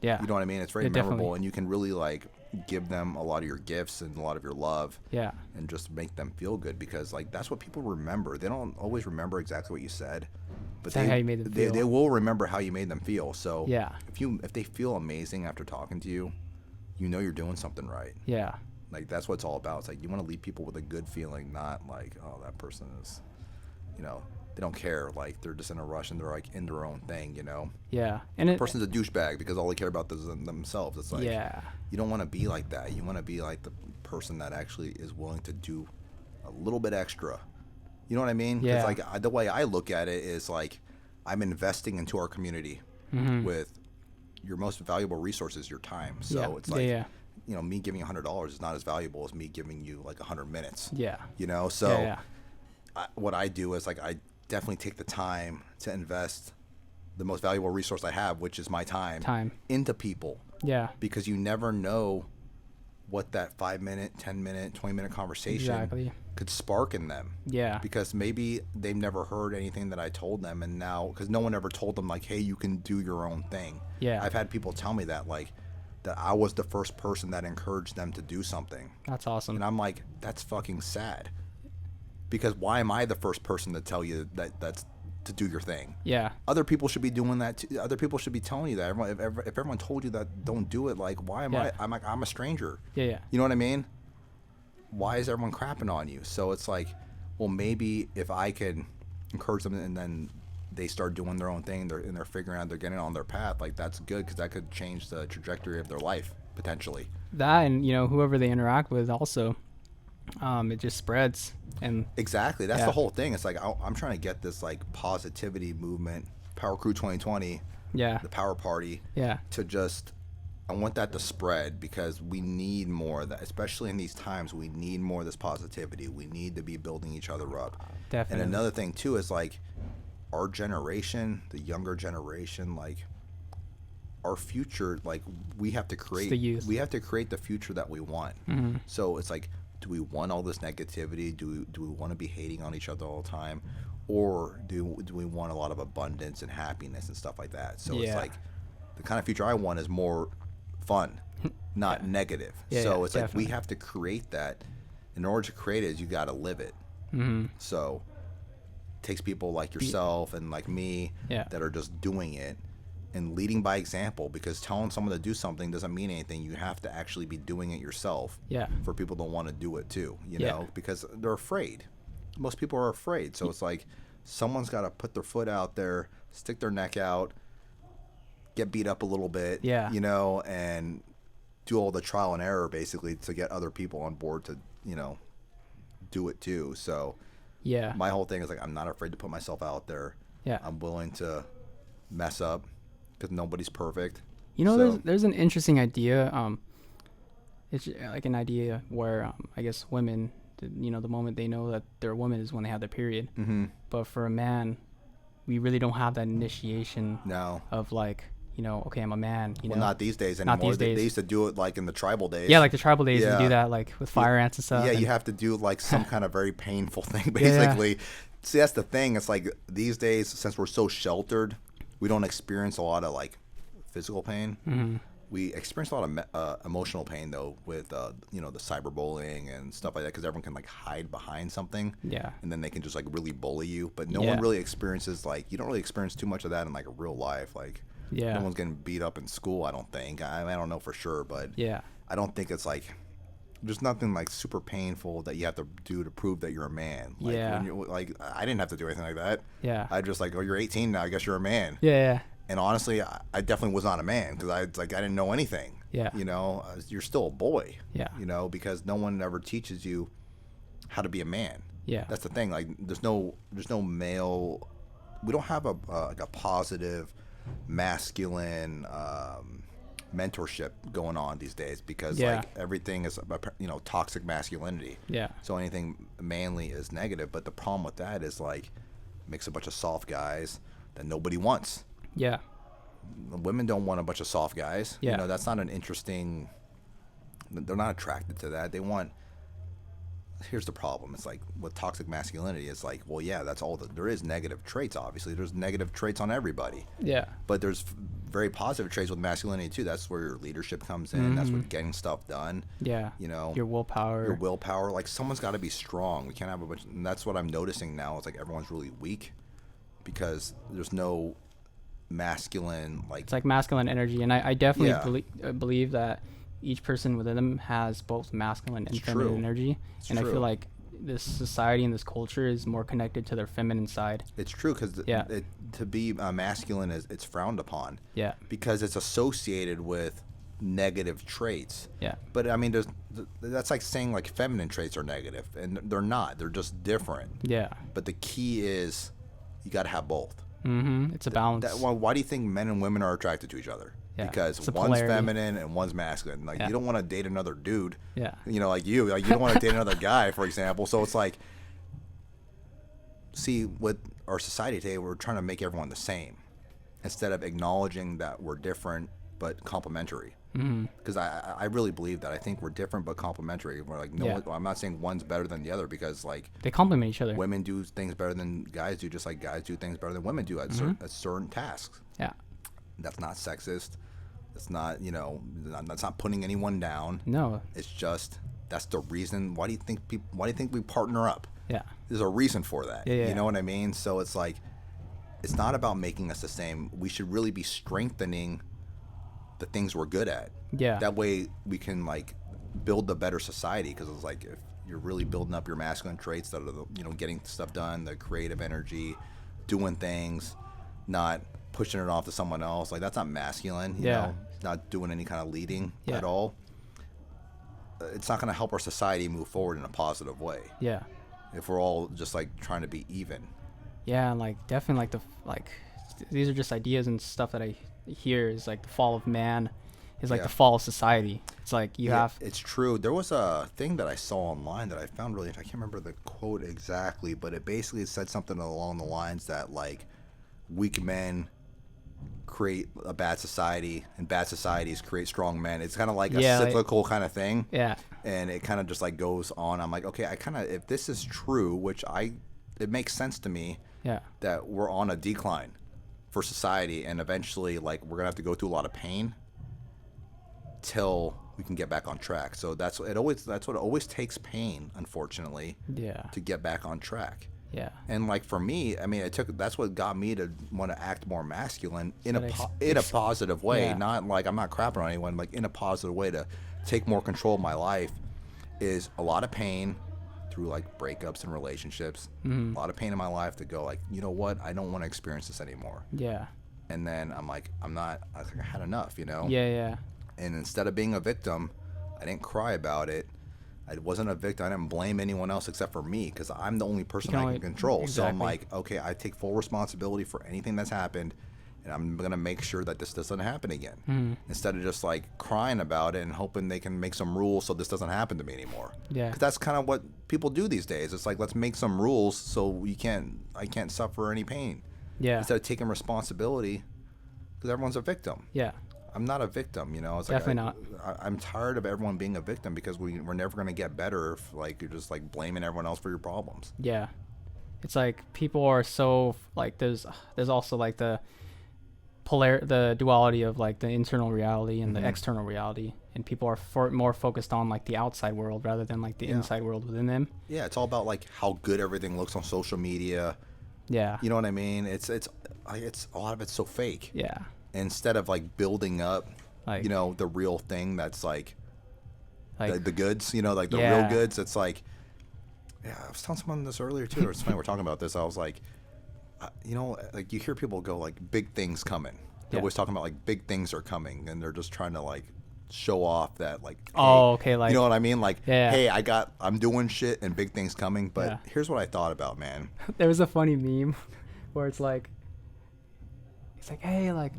Yeah. You know what I mean? It's very memorable. Definitely. And you can really, like, give them a lot of your gifts and a lot of your love. Yeah. And just make them feel good because, like, that's what people remember. They don't always remember exactly what you said. But how you made them feel. They will remember how you made them feel. So if they feel amazing after talking to you, you know you're doing something right. Yeah. Like that's what it's all about. It's like you want to leave people with a good feeling, not like, oh, that person is, you know, they don't care. Like they're just in a rush and they're like in their own thing, you know. Yeah. And the person's a douchebag because all they care about is themselves. It's like you don't want to be like that. You want to be like the person that actually is willing to do a little bit extra. You know what I mean? Yeah. It's like the way I look at it is like I'm investing into our community with your most valuable resource is your time. So it's like, you know, me giving $100 is not as valuable as me giving you like 100 minutes. Yeah. You know, so what I do is like I definitely take the time to invest the most valuable resource I have, which is my time. Into people. Yeah. Because you never know what that 5-minute, 10-minute, 20-minute conversation could spark in them. Yeah. Because maybe they've never heard anything that I told them, and now because no one ever told them like, hey, you can do your own thing. Yeah. I've had people tell me that like that I was the first person that encouraged them to do something. That's awesome. And I'm like, that's fucking sad. Because why am I the first person to tell you that's to do your thing? Yeah. Other people should be doing that too. Other people should be telling you that. If everyone told you that, don't do it. Like, why am I? I'm a stranger. Yeah. You know what I mean? Why is everyone crapping on you? So it's like, well, maybe if I could encourage them and then they start doing their own thing, they're figuring out they're getting on their path. Like that's good because that could change the trajectory of their life potentially. That and whoever they interact with also. It just spreads and exactly that's the whole thing. It's like I'm trying to get this like positivity movement, Power Crew 2020, the Power Party, to just I want that to spread because we need more of that, especially in these times. We need more of this positivity. We need to be building each other up. Definitely. And another thing too is like our generation, the younger generation, like our future, like we have to create. It's the youth. We have to create the future that we want. Mm-hmm. So it's like, do we want all this negativity? Do we want to be hating on each other all the time, or do we want a lot of abundance and happiness and stuff like that? So it's like the kind of future I want is more fun, not negative. So it's definitely. Like we have to create that. In order to create it, you got to live it. Mm-hmm. So it takes people like yourself and like me that are just doing it and leading by example, because telling someone to do something doesn't mean anything. You have to actually be doing it yourself for people to want to do it too, you know, because they're afraid. Most people are afraid. So it's like someone's got to put their foot out there, stick their neck out, get beat up a little bit, you know, and do all the trial and error basically to get other people on board to, you know, do it too. So my whole thing is like, I'm not afraid to put myself out there. I'm willing to mess up because nobody's perfect. You know, there's an interesting idea. It's like an idea where I guess women, you know, the moment they know that they're a woman is when they have their period. Mm-hmm. But for a man, we really don't have that initiation of like, you know, okay, I'm a man. You know, not these days anymore. Not these days. They used to do it like in the tribal days. Yeah, like the tribal days, you do that like with fire ants and stuff. Yeah, you have to do like some kind of very painful thing, basically. See, that's the thing. It's like these days, since we're so sheltered, we don't experience a lot of like physical pain. Mm-hmm. we experience a lot of emotional pain though with you know, the cyberbullying and stuff like that, because everyone can like hide behind something, Yeah. and then they can just like really bully you. But no one Yeah. really experiences, like, you don't really experience too much of that in like real life. Like, Yeah. no one's getting beat up in school. I don't think. I don't know for sure, but Yeah. I don't think it's like, there's nothing like super painful that you have to do to prove that you're a man. Like, Yeah. when you, like, I didn't have to do anything like that. Yeah. I just like, oh, you're 18 now, I guess you're a man. Yeah. And honestly, I definitely was not a man, because I didn't know anything. Yeah. You know, you're still a boy. Yeah. You know, because no one ever teaches you how to be a man. Yeah. That's the thing. Like, there's no male. We don't have like a positive masculine mentorship going on these days, because Yeah. like everything is about, you know, toxic masculinity. Yeah. So anything manly is negative. But the problem with that is like, makes a bunch of soft guys that nobody wants. Yeah. Women don't want a bunch of soft guys. Yeah. You know, that's not an interesting. They're not attracted to that. They want. Here's the problem. It's like with toxic masculinity, it's like, well, yeah, that's all. There is negative traits. Obviously, there's negative traits on everybody. Yeah. But there's very positive traits with masculinity too. That's where your leadership comes in. That's where getting stuff done. Yeah. You know, Your willpower. your willpower. Like, someone's got to be strong. We can't have a bunch. And that's what I'm noticing now. It's like everyone's really weak because there's no masculine, like, It's like masculine energy, and I definitely Yeah. believe that each person within them has both masculine and It's feminine true. energy, It's and I true. feel like this society and this culture is more connected to their feminine side. It's true, because Yeah. to be masculine it's frowned upon Yeah. because it's associated with negative traits. Yeah. But I mean, that's like saying like feminine traits are negative, and they're not. They're just different. Yeah. But the key is you got to have both. It's a balance. Why do you think men and women are attracted to each other? Yeah, Because it's a one's polarity. feminine and one's masculine. Like, Yeah. you don't want to date another dude. Yeah. You know, like you don't want to date another guy, for example. So it's like, see, with our society today, we're trying to make everyone the same instead of acknowledging that we're different but complementary. Because I really believe that. I think we're different but complementary. We're like, no, Yeah. I'm not saying one's better than the other, because like They complement each other. women do things better than guys do, just like guys do things better than women do at certain tasks. Yeah. That's not sexist. It's not, you know, that's not putting anyone down. No. It's just, that's the reason. Why do you think we partner up? Yeah. There's a reason for that. Yeah. You know what I mean? So it's like, it's not about making us the same. We should really be strengthening the things we're good at. Yeah. That way we can like build a better society, because it's like, if you're really building up your masculine traits that are the, you know, getting stuff done, the creative energy, doing things, not pushing it off to someone else, like, that's not masculine. You know, not doing any kind of leading at all. It's not going to help our society move forward in a positive way Yeah. if we're all just like trying to be even. Yeah, and like definitely these are just ideas and stuff that I hear is like the fall of man is like Yeah. the fall of society. It's like you have It's true. There was a thing that I saw online that I found really, I can't remember the quote exactly, but it basically said something along the lines that like weak men create a bad society and bad societies create strong men. It's kind of like a cyclical kind of thing. Yeah. And it kind of just like goes on. I'm like, okay, if this is true, which it makes sense to me. Yeah. That we're on a decline for society, and eventually like we're gonna have to go through a lot of pain till we can get back on track. So that's what it always takes, pain, unfortunately, Yeah. to get back on track. Yeah. And like for me, I mean, that's what got me to want to act more masculine in That a positive way. Yeah. Not like I'm not crapping on anyone, like in a positive way, to take more control of my life. Is a lot of pain through like breakups and relationships, a lot of pain in my life, to go like, you know what, I don't want to experience this anymore. Yeah. And then I'm like, I had enough, you know? Yeah. And instead of being a victim, I didn't cry about it. I wasn't a victim. I didn't blame anyone else except for me, because I'm the only person I can control. So I'm like, okay, I take full responsibility for anything that's happened, and I'm going to make sure that this doesn't happen again. Instead of just like crying about it and hoping they can make some rules so this doesn't happen to me anymore. Yeah. Because that's kind of what people do these days. It's like, let's make some rules so I can't suffer any pain. Yeah. Instead of taking responsibility, because everyone's a victim. Yeah. I'm not a victim, you know. It's Definitely like not. I'm tired of everyone being a victim, because we're never going to get better if like you're just like blaming everyone else for your problems. Yeah. It's like people are so like there's also like the the duality of like the internal reality and Mhm. the external reality, and people are more focused on like the outside world rather than like the Yeah. inside world within them. Yeah, it's all about like how good everything looks on social media. Yeah. You know what I mean? It's a lot of it's so fake. Yeah. Instead of like building up, Like the real thing that's like like the goods, like the real yeah. goods. It's like, yeah, I was telling someone this earlier too. Or somebody were talking about this. I was like, like you hear people go like big things coming. They're Yeah. always talking about like big things are coming, and they're just trying to like show off that like, hey, Oh, okay, like you know what I mean? Like, yeah. hey, I'm doing shit and big things coming. But Yeah. here's what I thought about, man. There was a funny meme where it's like, hey, like,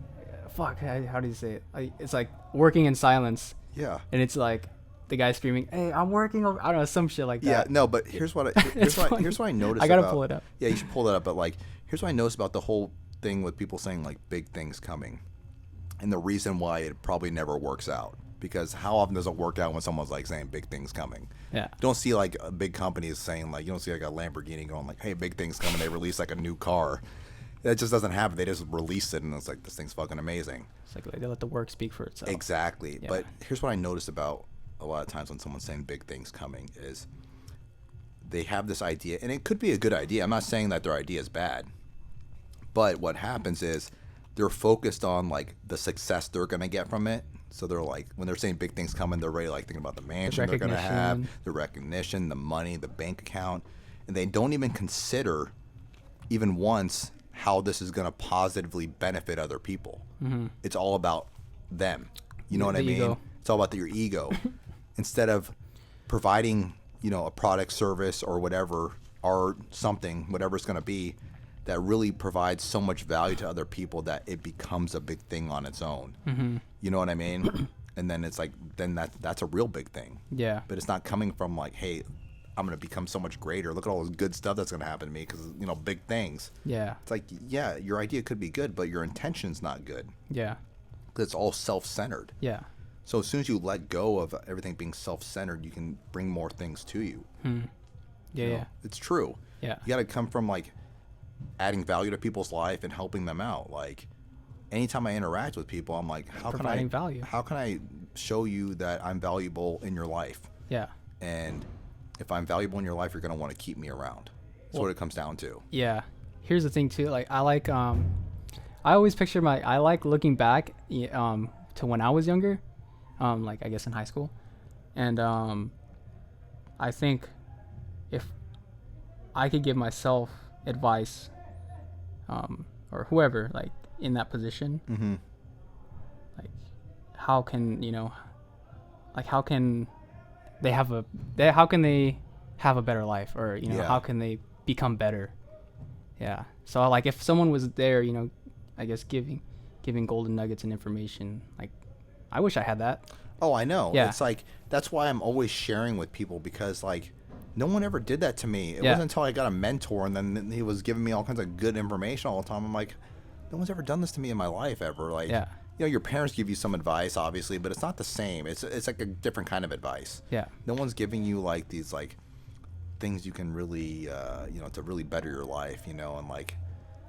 fuck, how do you say it? Like, it's like working in silence, Yeah. and it's like the guy screaming, "Hey, I'm working over," I don't know, some shit like Yeah, that. no, but here's what It's funny. here's what I noticed. I gotta about, pull it up. Yeah, you should pull that up. But like, here's what I noticed about the whole thing with people saying like big things coming, and the reason why it probably never works out. Because how often does it work out when someone's like saying big things coming? Yeah. You don't see like big companies saying like, you don't see like a Lamborghini going like, hey, big things coming. They release like a new car. That just doesn't happen. They just release it, and it's like, this thing's fucking amazing. It's like they let the work speak for itself. Exactly. Yeah. But here's what I noticed about a lot of times when someone's saying big things coming is they have this idea, and it could be a good idea. I'm not saying that their idea is bad, but what happens is they're focused on like the success they're gonna get from it. So they're like, when they're saying big things coming, they're already like thinking about the mansion they're gonna have, the recognition, the money, the bank account, and they don't even consider even once how this is gonna positively benefit other people. Mm-hmm. It's all about them. You know what I mean? Ego. It's all about your ego. Instead of providing, a product, service, or whatever, or something, whatever it's going to be, that really provides so much value to other people that it becomes a big thing on its own. Mm-hmm. You know what I mean? And then it's like, then that's a real big thing. Yeah. But it's not coming from like, hey, I'm going to become so much greater. Look at all this good stuff that's going to happen to me because, big things. Yeah. It's like, yeah, your idea could be good, but your intention's not good. Yeah. Because it's all self-centered. Yeah. So as soon as you let go of everything being self-centered, you can bring more things to you. Hmm. Yeah. You know? Yeah. It's true. Yeah. You got to come from like adding value to people's life and helping them out. Like anytime I interact with people, I'm like, Providing value. How can I show you that I'm valuable in your life? Yeah. And if I'm valuable in your life, you're going to want to keep me around. That's what it comes down to. Yeah. Here's the thing too. Like I like I always picture I like looking back to when I was younger, like I guess in high school, and I think if I could give myself advice, or whoever like in that position, Mm-hmm. like how can how can they have a better life, or Yeah. how can they become better? Yeah. So like if someone was there, I guess giving golden nuggets and information, like I wish I had that. Oh, I know. Yeah. It's like, that's why I'm always sharing with people, because like no one ever did that to me. It Yeah. wasn't until I got a mentor and then he was giving me all kinds of good information all the time. I'm like, no one's ever done this to me in my life ever. Like, Yeah. your parents give you some advice, obviously, but it's not the same. It's like a different kind of advice. Yeah. No one's giving you like these like things you can really, to really better your life, and like,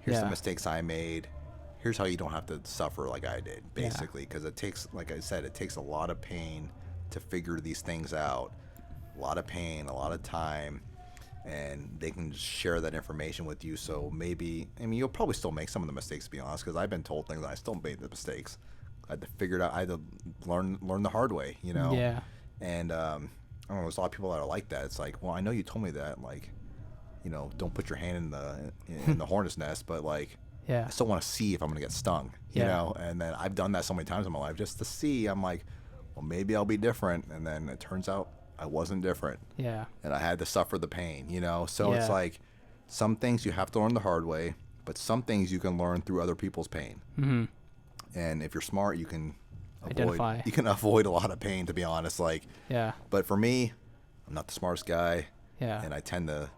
here's the Yeah. mistakes I made. Here's how you don't have to suffer like I did, basically, because it takes, like I said, it takes a lot of pain to figure these things out. A lot of pain, a lot of time, and they can just share that information with you. So maybe, you'll probably still make some of the mistakes, to be honest, because I've been told things and I still made the mistakes. I had to figure it out. I had to learn the hard way, Yeah. And I don't know, there's a lot of people that are like that. It's like, well, I know you told me that, like, don't put your hand in the hornet's nest, but like, Yeah. I still want to see if I'm gonna get stung, Yeah. And then I've done that so many times in my life just to see. I'm like, well, maybe I'll be different, and then it turns out I wasn't different, Yeah. and I had to suffer the pain, So it's Yeah. like, some things you have to learn the hard way, but some things you can learn through other people's pain. Mm-hmm. And if you're smart, you can Identify. avoid a lot of pain, to be honest. Like, Yeah. but for me, I'm not the smartest guy, Yeah. and I tend to,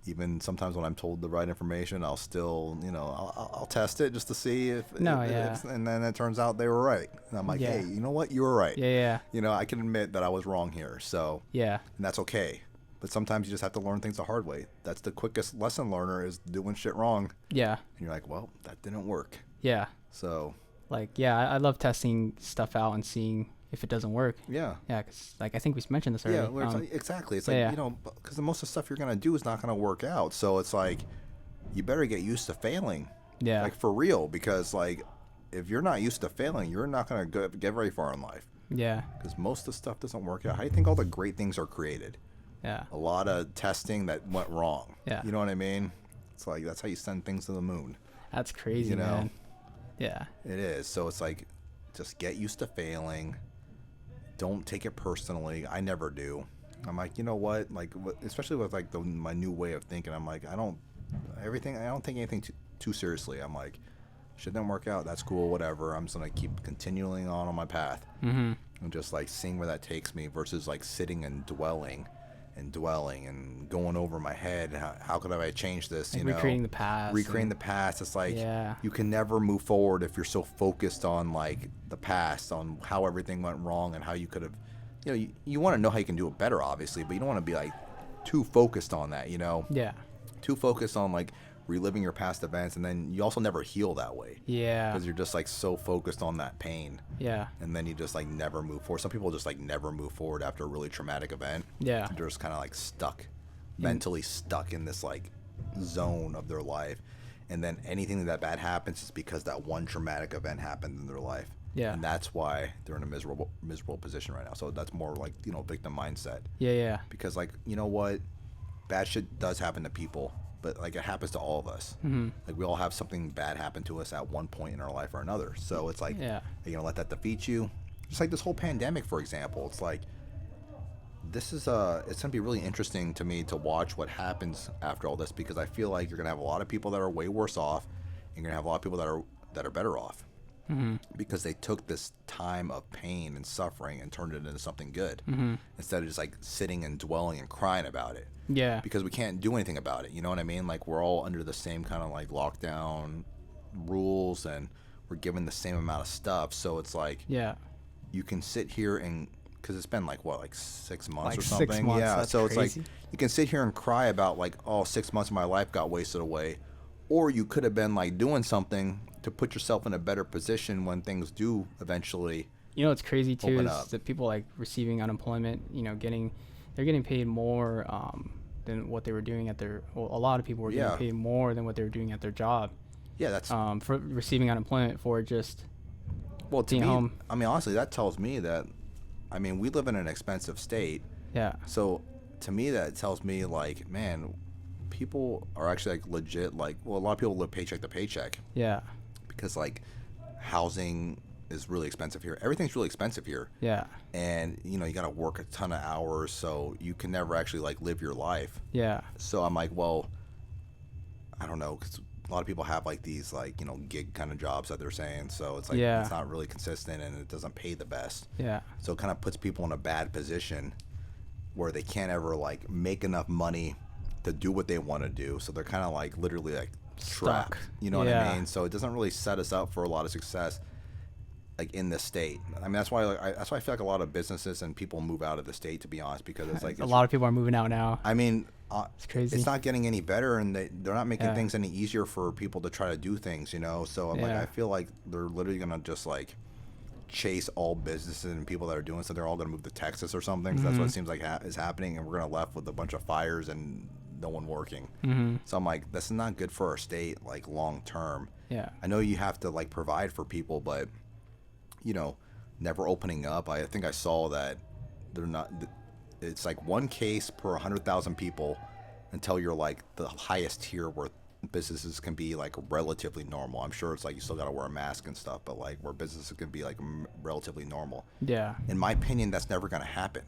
even sometimes when I'm told the right information, I'll still, I'll test it just to see if, No, if yeah. and then it turns out they were right. And I'm like, Yeah. hey, you know what? You were right. Yeah. Yeah. I can admit that I was wrong here. So, Yeah. and that's okay. But sometimes you just have to learn things the hard way. That's the quickest lesson learner, is doing shit wrong. Yeah. And you're like, well, that didn't work. Yeah. So like, yeah, I love testing stuff out and seeing if it doesn't work. Yeah. Yeah, because like I think we mentioned this already. Yeah, where it's like, exactly. It's like, yeah. you know, because the most of the stuff you're going to do is not going to work out. So it's like, you better get used to failing. Yeah. Like, for real. Because, like, if you're not used to failing, you're not going to get very far in life. Yeah. Because most of the stuff doesn't work out. How do you think all the great things are created? Yeah. A lot of testing that went wrong. Yeah. You know what I mean? It's like, that's how you send things to the moon. That's crazy, You know? man. Yeah. It is. So it's like, just get used to failing. Don't take it personally. I never do. I'm like, you know what? Like, especially with like my new way of thinking. I'm like, I don't take anything too seriously. I'm like, shit didn't work out. That's cool. Whatever. I'm just gonna keep continuing on my path, and just like seeing where that takes me versus like sitting and dwelling and going over my head. How could I change this? Like you know, recreating the past. the past. It's like, Yeah. you can never move forward if you're so focused on like the past, on how everything went wrong and how you could have, you know, you want to know how you can do it better, obviously, but you don't want to be like too focused on that, you know? Yeah. Too focused on like reliving your past events, and then you also never heal that way. Yeah. Because you're just like so focused on that pain. Yeah. And then you just like never move forward. Some people just like never move forward after a really traumatic event. Yeah. They're just kind of like stuck, mentally stuck in this like zone of their life. And then anything that bad happens is because that one traumatic event happened in their life. Yeah. And that's why they're in a miserable position right now. So that's more like, you know, victim mindset. Yeah. Yeah. Because like, you know what? Bad shit does happen to people, but like it happens to all of us. Like we all have something bad happen to us at one point in our life or another. So it's like, Yeah. are you gonna let that defeat you? Just like this whole pandemic, for example. It's like, this is it's gonna be really interesting to me to watch what happens after all this, because I feel like you're gonna have a lot of people that are way worse off, and you're gonna have a lot of people that are better off, because they took this time of pain and suffering and turned it into something good, instead of just like sitting and dwelling and crying about it. Yeah. Because we can't do anything about it. You know what I mean? Like, we're all under the same kind of like lockdown rules, and we're given the same amount of stuff. So it's like, Yeah. you can sit here and, because it's been like what, like 6 months Like or 6 something. months, Yeah. that's So it's crazy. like, you can sit here and cry about like, oh, 6 months of my life got wasted away, or you could have been like doing something to put yourself in a better position when things do eventually. You know what's crazy too Open is up. that people like receiving unemployment, you know, they're getting paid more than what they were doing at their. Well, a lot of people were getting Yeah. paid more than what they were doing at their job. Yeah, that's For receiving unemployment for just. well, to being me, home. I mean, honestly, that tells me that, I mean, we live in an expensive state. Yeah. So to me, that tells me like, man, people are actually like legit. Like, well, a lot of people live paycheck to paycheck, Yeah. because like housing is really expensive here. Everything's really expensive here. Yeah. And you know, you got to work a ton of hours, so you can never actually like live your life. Yeah. So I'm like, well, I don't know, because a lot of people have like these like, you know, gig kind of jobs that they're saying. So it's like, Yeah. it's not really consistent, and it doesn't pay the best. Yeah. So it kind of puts people in a bad position where they can't ever like make enough money to do what they want to do. So they're kind of like literally like trapped. You know what Yeah. I mean? So it doesn't really set us up for a lot of success, like in the state. I mean, that's why that's why I feel like a lot of businesses and people move out of the state, to be honest, because it's like A lot of people are moving out now. I mean, It's crazy. it's not getting any better, and they're not making Yeah. things any easier for people to try to do things, you know? So I'm like, Yeah. I feel like they're literally going to just like chase all businesses and people that are doing so. They're all going to move to Texas or something. 'Cause that's what it seems like is happening. And we're going to left with a bunch of fires and no one working. So I'm like, this is not good for our state, like long term. Yeah. I know you have to like provide for people, but you know, never opening up. I think I saw that they're not, it's like one case per 100,000 people until you're like the highest tier where businesses can be like relatively normal. I'm sure it's like you still got to wear a mask and stuff, but like where businesses can be like relatively normal. Yeah. In my opinion, that's never going to happen.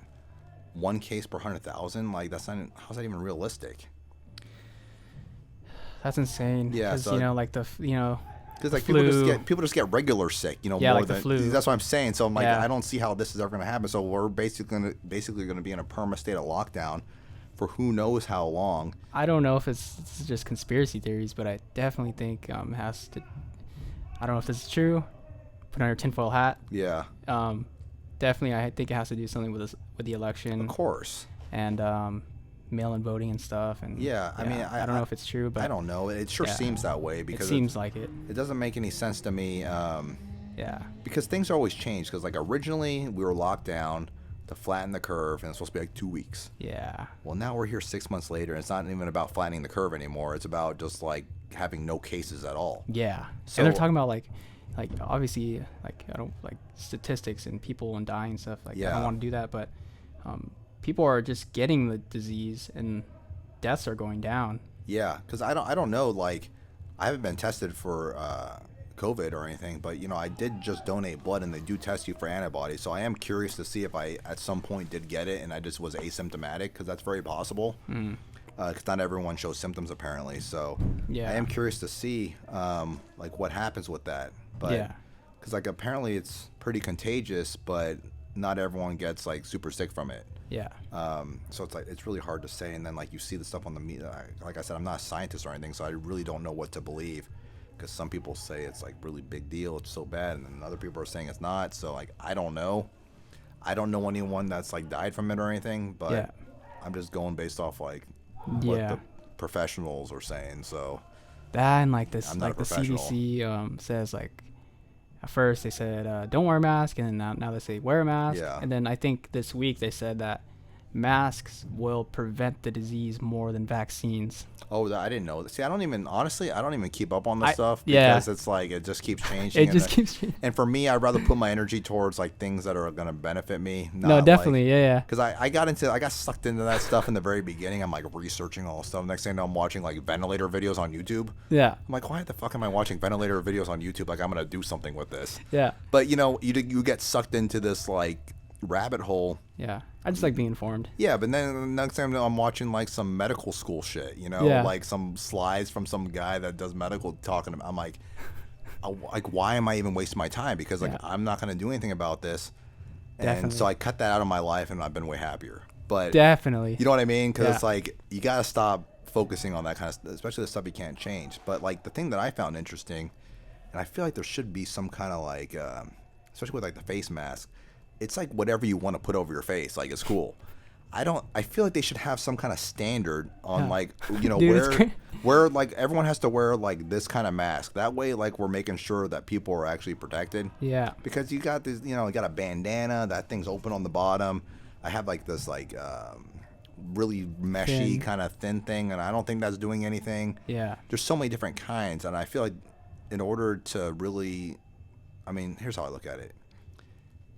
One case per 100,000, like that's not, how's that even realistic? That's insane. Yeah, Because, so- you know, like you know, Because like flu. people just get regular sick, you know, Yeah, more like the than flu. that's what I'm saying. So I'm like, Yeah. I don't see how this is ever going to happen. So we're basically going to be in a perma state of lockdown for who knows how long. I don't know if it's just conspiracy theories, but I definitely think has to. I don't know if this is true. Put on your tinfoil hat. Yeah, Definitely, I think it has to do something with the election of course. and mail-in voting and stuff. And Yeah, I mean, I don't know if it's true, but I don't know. It sure yeah. seems that way it because seems like it. it doesn't make any sense to me. Yeah. Because things always change. Because like originally we were locked down to flatten the curve, and it's supposed to be like 2 weeks. Yeah. Well, now we're here 6 months later, and it's not even about flattening the curve anymore. It's about just like having no cases at all. Yeah. So And they're talking about like obviously like I don't like statistics and people and dying and stuff like I Yeah. don't want to do that, but people are just getting the disease and deaths are going down. yeah, because I don't know, like I haven't been tested for COVID or anything, but you know I did just donate blood, and they do test you for antibodies. So I am curious to see if I at some point did get it and I just was asymptomatic, because that's very possible. Because not everyone shows symptoms apparently. So Yeah. I am curious to see like what happens with that. But Yeah. because like apparently it's pretty contagious, but not everyone gets like super sick from it. Yeah. So it's like it's really hard to say. And then like you see the stuff on the media. Like I said, I'm not a scientist or anything, so I really don't know what to believe. Because some people say it's like really big deal, it's so bad, and then other people are saying it's not. So like I don't know. I don't know anyone that's like died from it or anything, but Yeah. I'm just going based off like what Yeah. the professionals are saying. So That and like this, I'm not like a the professional. CDC says like, at first they said don't wear a mask, and then now they say wear a mask. Yeah. And then I think this week they said that masks will prevent the disease more than vaccines. Oh, I didn't know. See, I don't even keep up on this stuff, yeah. because it's like it just keeps changing. It just keeps changing. And for me, I'd rather put my energy towards like things that are going to benefit me. No, definitely, yeah. Because I got sucked into that stuff in the very beginning. I'm like researching all this stuff. Next thing I know, I'm watching like ventilator videos on YouTube. Yeah. I'm like, why the fuck am I watching ventilator videos on YouTube? Like I'm gonna do something with this. Yeah. But you know, you get sucked into this like rabbit hole. Yeah. I just like being informed. Yeah, but then the next time I'm watching like some medical school shit, you know, Yeah. like some slides from some guy that does medical talking about. I'm like, why am I even wasting my time? Because like Yeah. I'm not gonna do anything about this, and Definitely. so I cut that out of my life, and I've been way happier. But Definitely. you know what I mean? Because Yeah. it's like you gotta stop focusing on that kind of stuff, especially the stuff you can't change. But like the thing that I found interesting, and I feel like there should be some kind of like, especially with like the face mask. It's like whatever you want to put over your face, like it's cool. I feel like they should have some kind of standard on Yeah. like, you know, Dude, it's where like everyone has to wear like this kind of mask. That way, like we're making sure that people are actually protected. Yeah. Because you got this, you know, you got a bandana, that thing's open on the bottom. I have like this like really meshy Thin. kind of thin thing, and I don't think that's doing anything. Yeah. There's so many different kinds, and I feel like in order to really, I mean, here's how I look at it.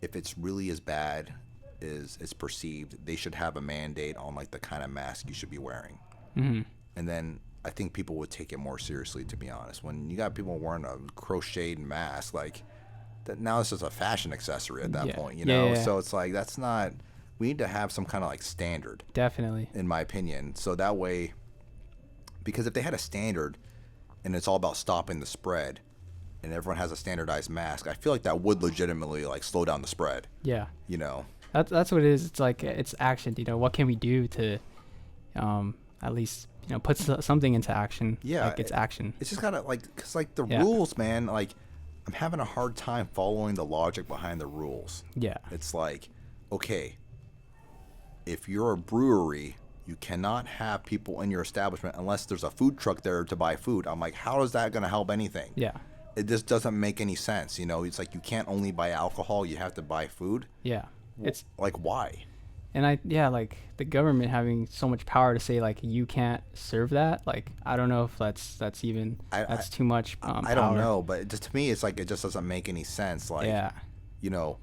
If it's really as bad as it's perceived, they should have a mandate on like the kind of mask you should be wearing. Mm-hmm. And then I think people would take it more seriously, to be honest. When you got people wearing a crocheted mask, like that, now it's just a fashion accessory at that Yeah. point, you Yeah, know? yeah, yeah. So it's like, that's not, we need to have some kind of like standard, Definitely. in my opinion. So that way, because if they had a standard and it's all about stopping the spread, and everyone has a standardized mask, I feel like that would legitimately like slow down the spread, Yeah. you know? That's what it is. It's like it's action. You know, what can we do to, at least put something into action? Yeah, like it's action. It's just gotta like, cause like the Yeah. rules, man, like I'm having a hard time following the logic behind the rules. Yeah. It's like, okay, if you're a brewery, you cannot have people in your establishment unless there's a food truck there to buy food. I'm like, how is that gonna help anything? Yeah. It just doesn't make any sense, you know? It's like you can't only buy alcohol, you have to buy food. Yeah. It's Like, why? and like the government having so much power to say like you can't serve that. Like I don't know if that's even that's too much. I don't power. know, but it just, to me, it's like it just doesn't make any sense. Like, Yeah. you know,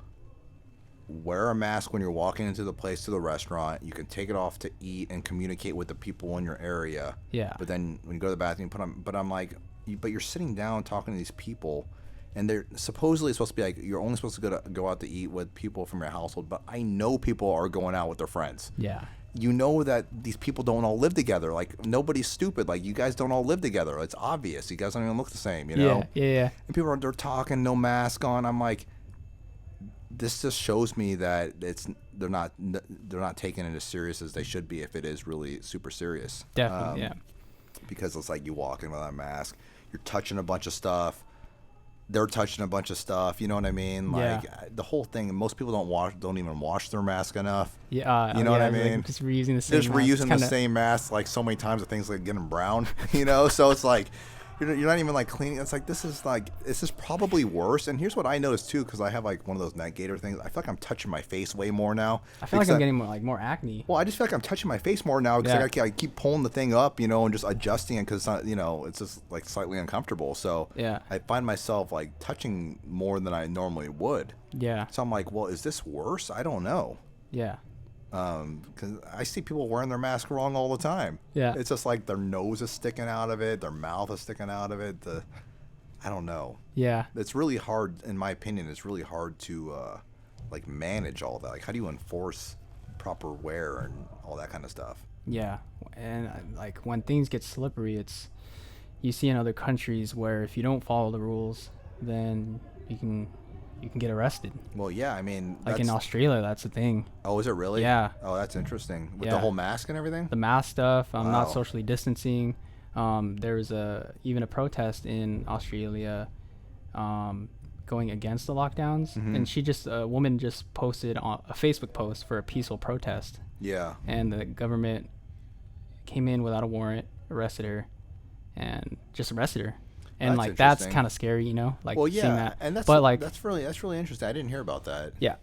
wear a mask when you're walking into the place, to the restaurant. You can take it off to eat and communicate with the people in your area. Yeah. But then when you go to the bathroom, you put on. But I'm like, but you're sitting down talking to these people, and they're supposedly supposed to be like, you're only supposed to go out to eat with people from your household. But I know people are going out with their friends. Yeah. You know that these people don't all live together. Like, nobody's stupid. Like, you guys don't all live together. It's obvious. You guys don't even look the same, you know? Yeah. And people they're talking, no mask on. I'm like, this just shows me that they're not taking it as serious as they should be if it is really super serious. Definitely. Yeah. Because it's like you walk in with a mask, you're touching a bunch of stuff, they're touching a bunch of stuff. You know what I mean? Like the whole thing. Most people don't even wash their mask enough. Yeah. You know what I like, mean? just reusing the same. Just mask. reusing Kinda, the same mask like so many times that things like getting brown. You know, so it's like, you're not even like cleaning. It's like this is probably worse. And here's what I noticed too, because I have like one of those night gator things. I feel like I'm touching my face way more now. I feel like I'm getting more acne. Well, I just feel like I'm touching my face more now because I keep pulling the thing up, you know, and just adjusting it because you know, it's just like slightly uncomfortable. So Yeah. I find myself like touching more than I normally would. Yeah. So I'm like, well, is this worse? I don't know. Yeah. Because I see people wearing their mask wrong all the time. Yeah. It's just like their nose is sticking out of it, their mouth is sticking out of it. I don't know. Yeah. It's really hard, in my opinion. It's really hard to like manage all that. Like, how do you enforce proper wear and all that kind of stuff? Yeah. And like when things get slippery, you see in other countries where if you don't follow the rules, then you can get arrested. Well, yeah, I mean, like in Australia, that's the thing. Oh, is it really? Yeah. Oh, that's interesting. With the whole mask and everything? The mask stuff, Wow. not socially distancing. There was even a protest in Australia going against the lockdowns. Mm-hmm. And a woman just posted on a Facebook post for a peaceful protest. Yeah. And the government came in without a warrant, arrested her, and just arrested her. And like that's kind of scary, you know, like seeing that. And that's really interesting. I didn't hear about that. Yeah,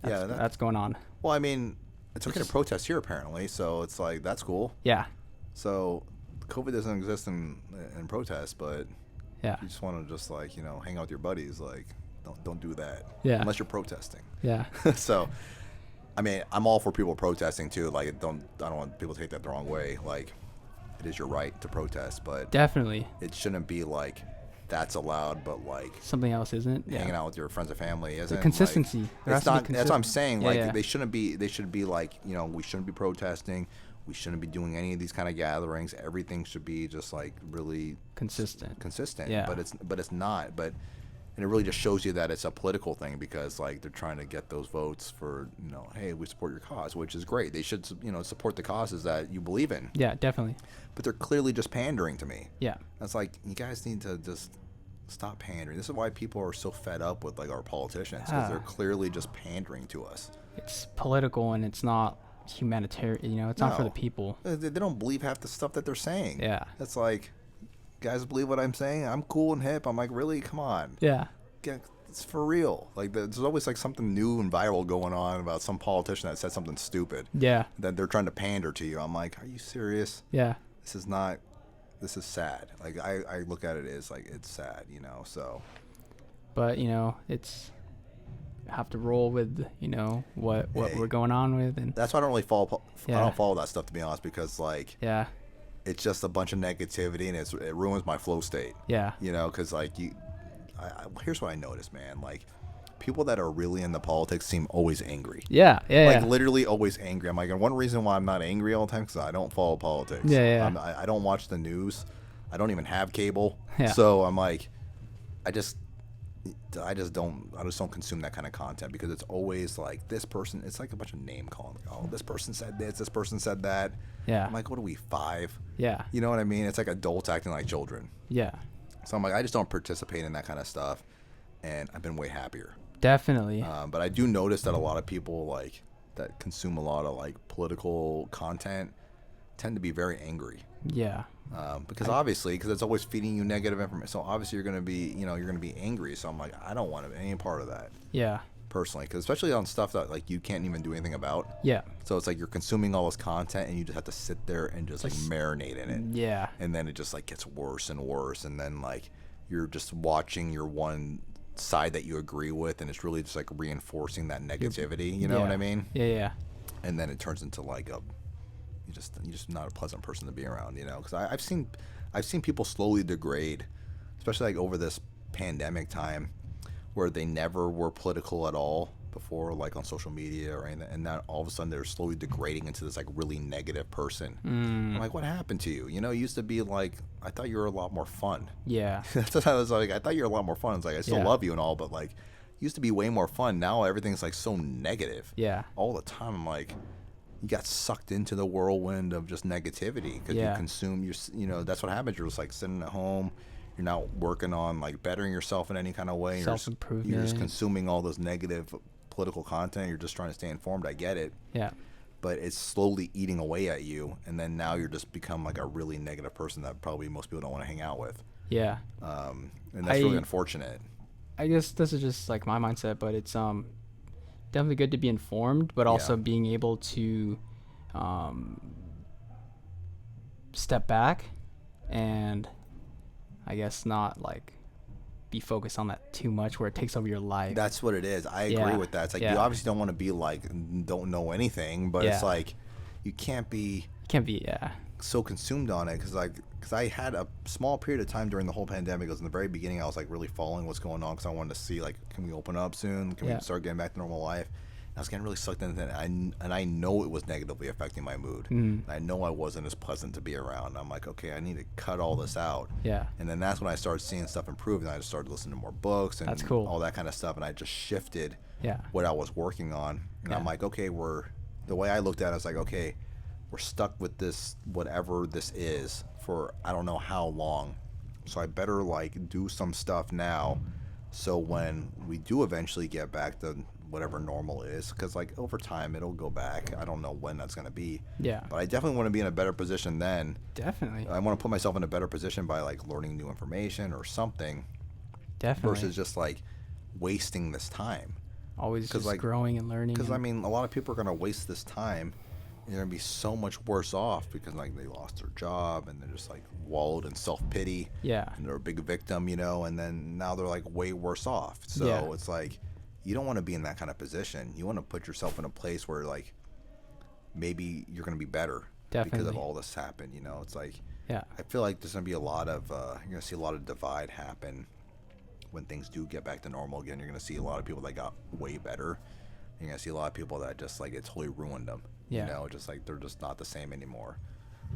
that's going on. Well, I mean, it's okay to protest here apparently, so it's like that's cool. Yeah. So, COVID doesn't exist in protest, but yeah, you just want to just like, you know, hang out with your buddies. Like, don't do that. Yeah. Unless you're protesting. Yeah. So, I mean, I'm all for people protesting too. Like, I don't want people to take that the wrong way. Like, it is your right to protest, but definitely it shouldn't be like that's allowed, but like something else isn't. Hanging out with your friends and family isn't. The consistency. Like, it's not. That's what I'm saying. Yeah, like they shouldn't be. They should be like, you know, we shouldn't be protesting. We shouldn't be doing any of these kind of gatherings. Everything should be just like really consistent. Yeah. But it's not. And it really just shows you that it's a political thing because like they're trying to get those votes for, you know, hey, we support your cause, which is great. They should, you know, support the causes that you believe in. Yeah, definitely. But they're clearly just pandering to me. Yeah. That's like, you guys need to just stop pandering. This is why people are so fed up with like our politicians because they're clearly just pandering to us. It's political and it's not humanitarian. You know, it's not for the people. They don't believe half the stuff that they're saying. Yeah. It's like, guys believe what I'm saying? I'm cool and hip. I'm like, really? Come on. Yeah. It's for real. Like, there's always like something new and viral going on about some politician that said something stupid. Yeah. That they're trying to pander to you. I'm like, are you serious? Yeah. This is sad. Like, I look at it as like, it's sad, you know, so. But, you know, have to roll with, you know, what we're going on with. And that's why I don't really follow. I don't follow that stuff, to be honest, because like. Yeah. It's just a bunch of negativity and it ruins my flow state. Yeah. You know, because like here's what I noticed, man. Like, people that are really into politics seem always angry. Yeah. Like, literally always angry. I'm like, and one reason why I'm not angry all the time because I don't follow politics. Yeah. I don't watch the news. I don't even have cable. Yeah. So I'm like, I just don't consume that kind of content because it's always like this person. It's like a bunch of name calling. Like, oh, this person said this. This person said that. Yeah. I'm like, what are we, 5? Yeah. You know what I mean? It's like adults acting like children. Yeah. So I'm like, I just don't participate in that kind of stuff, and I've been way happier. Definitely. But I do notice that a lot of people like that consume a lot of like political content tend to be very angry. Yeah. Because it's always feeding you negative information. So obviously you're gonna be angry. So I'm like, I don't want any part of that. Yeah. Personally, because especially on stuff that like you can't even do anything about. Yeah. So it's like you're consuming all this content and you just have to sit there and just like marinate in it. Yeah. And then it just like gets worse and worse, and then like you're just watching your one side that you agree with, and it's really just like reinforcing that negativity. You know what I mean? Yeah. And then it turns into like you're just not a pleasant person to be around. You know, because I've seen people slowly degrade, especially like over this pandemic time, where they never were political at all before, like on social media or anything, and now all of a sudden they're slowly degrading into this like really negative person. I'm like, what happened to you? You know, it used to be like, I thought you were a lot more fun. Yeah. That's what I was like. I thought you were a lot more fun. It's like, I still love you and all, but like, used to be way more fun. Now everything's like so negative. Yeah. All the time. I'm like, you got sucked into the whirlwind of just negativity because you consume you know, that's what happens. You're just like sitting at home. You're not working on like bettering yourself in any kind of way. Self-improvement. You're just consuming all this negative political content. You're just trying to stay informed. I get it. Yeah. but it's slowly eating away at you, and then now you're just become like a really negative person that probably most people don't want to hang out with. Yeah. And that's really unfortunate. I guess this is just like my mindset, but it's definitely good to be informed, but also being able to step back and I guess not like be focused on that too much where it takes over your life. That's what it is. I agree with that. It's like you obviously don't want to be like don't know anything, but it's like you can't be so consumed on it because I had a small period of time during the whole pandemic. It was in the very beginning. I was like really following what's going on because I wanted to see like, can we open up soon? Can we start getting back to normal life? And I was getting really sucked into it, and I know it was negatively affecting my mood. And I know I wasn't as pleasant to be around. I'm like, okay, I need to cut all this out. Yeah. And then that's when I started seeing stuff improve, and I just started listening to more books and that's cool. all that kind of stuff, and I just shifted yeah. what I was working on. And I'm like, okay, the way I looked at it, I was like, okay, we're stuck with this, whatever this is, for I don't know how long. So I better like do some stuff now, so when we do eventually get back to whatever normal is, because like over time it'll go back. I don't know when that's going to be. Yeah. But I definitely want to be in a better position then. Definitely. I want to put myself in a better position by like learning new information or something. Definitely. Versus just like wasting this time. Always just like, growing and learning. Because I mean, a lot of people are going to waste this time. They're going to be so much worse off because like they lost their job and they're just like wallowed in self-pity. Yeah. And they're a big victim, you know, and then now they're like way worse off. So it's like, you don't want to be in that kind of position. You want to put yourself in a place where like maybe you're going to be better. Definitely. Because of all this happened, you know. It's like, I feel like there's going to be a lot of you're going to see a lot of divide happen when things do get back to normal again. You're going to see a lot of people that got way better. You're going to see a lot of people that just like it totally ruined them. You know, just like they're just not the same anymore.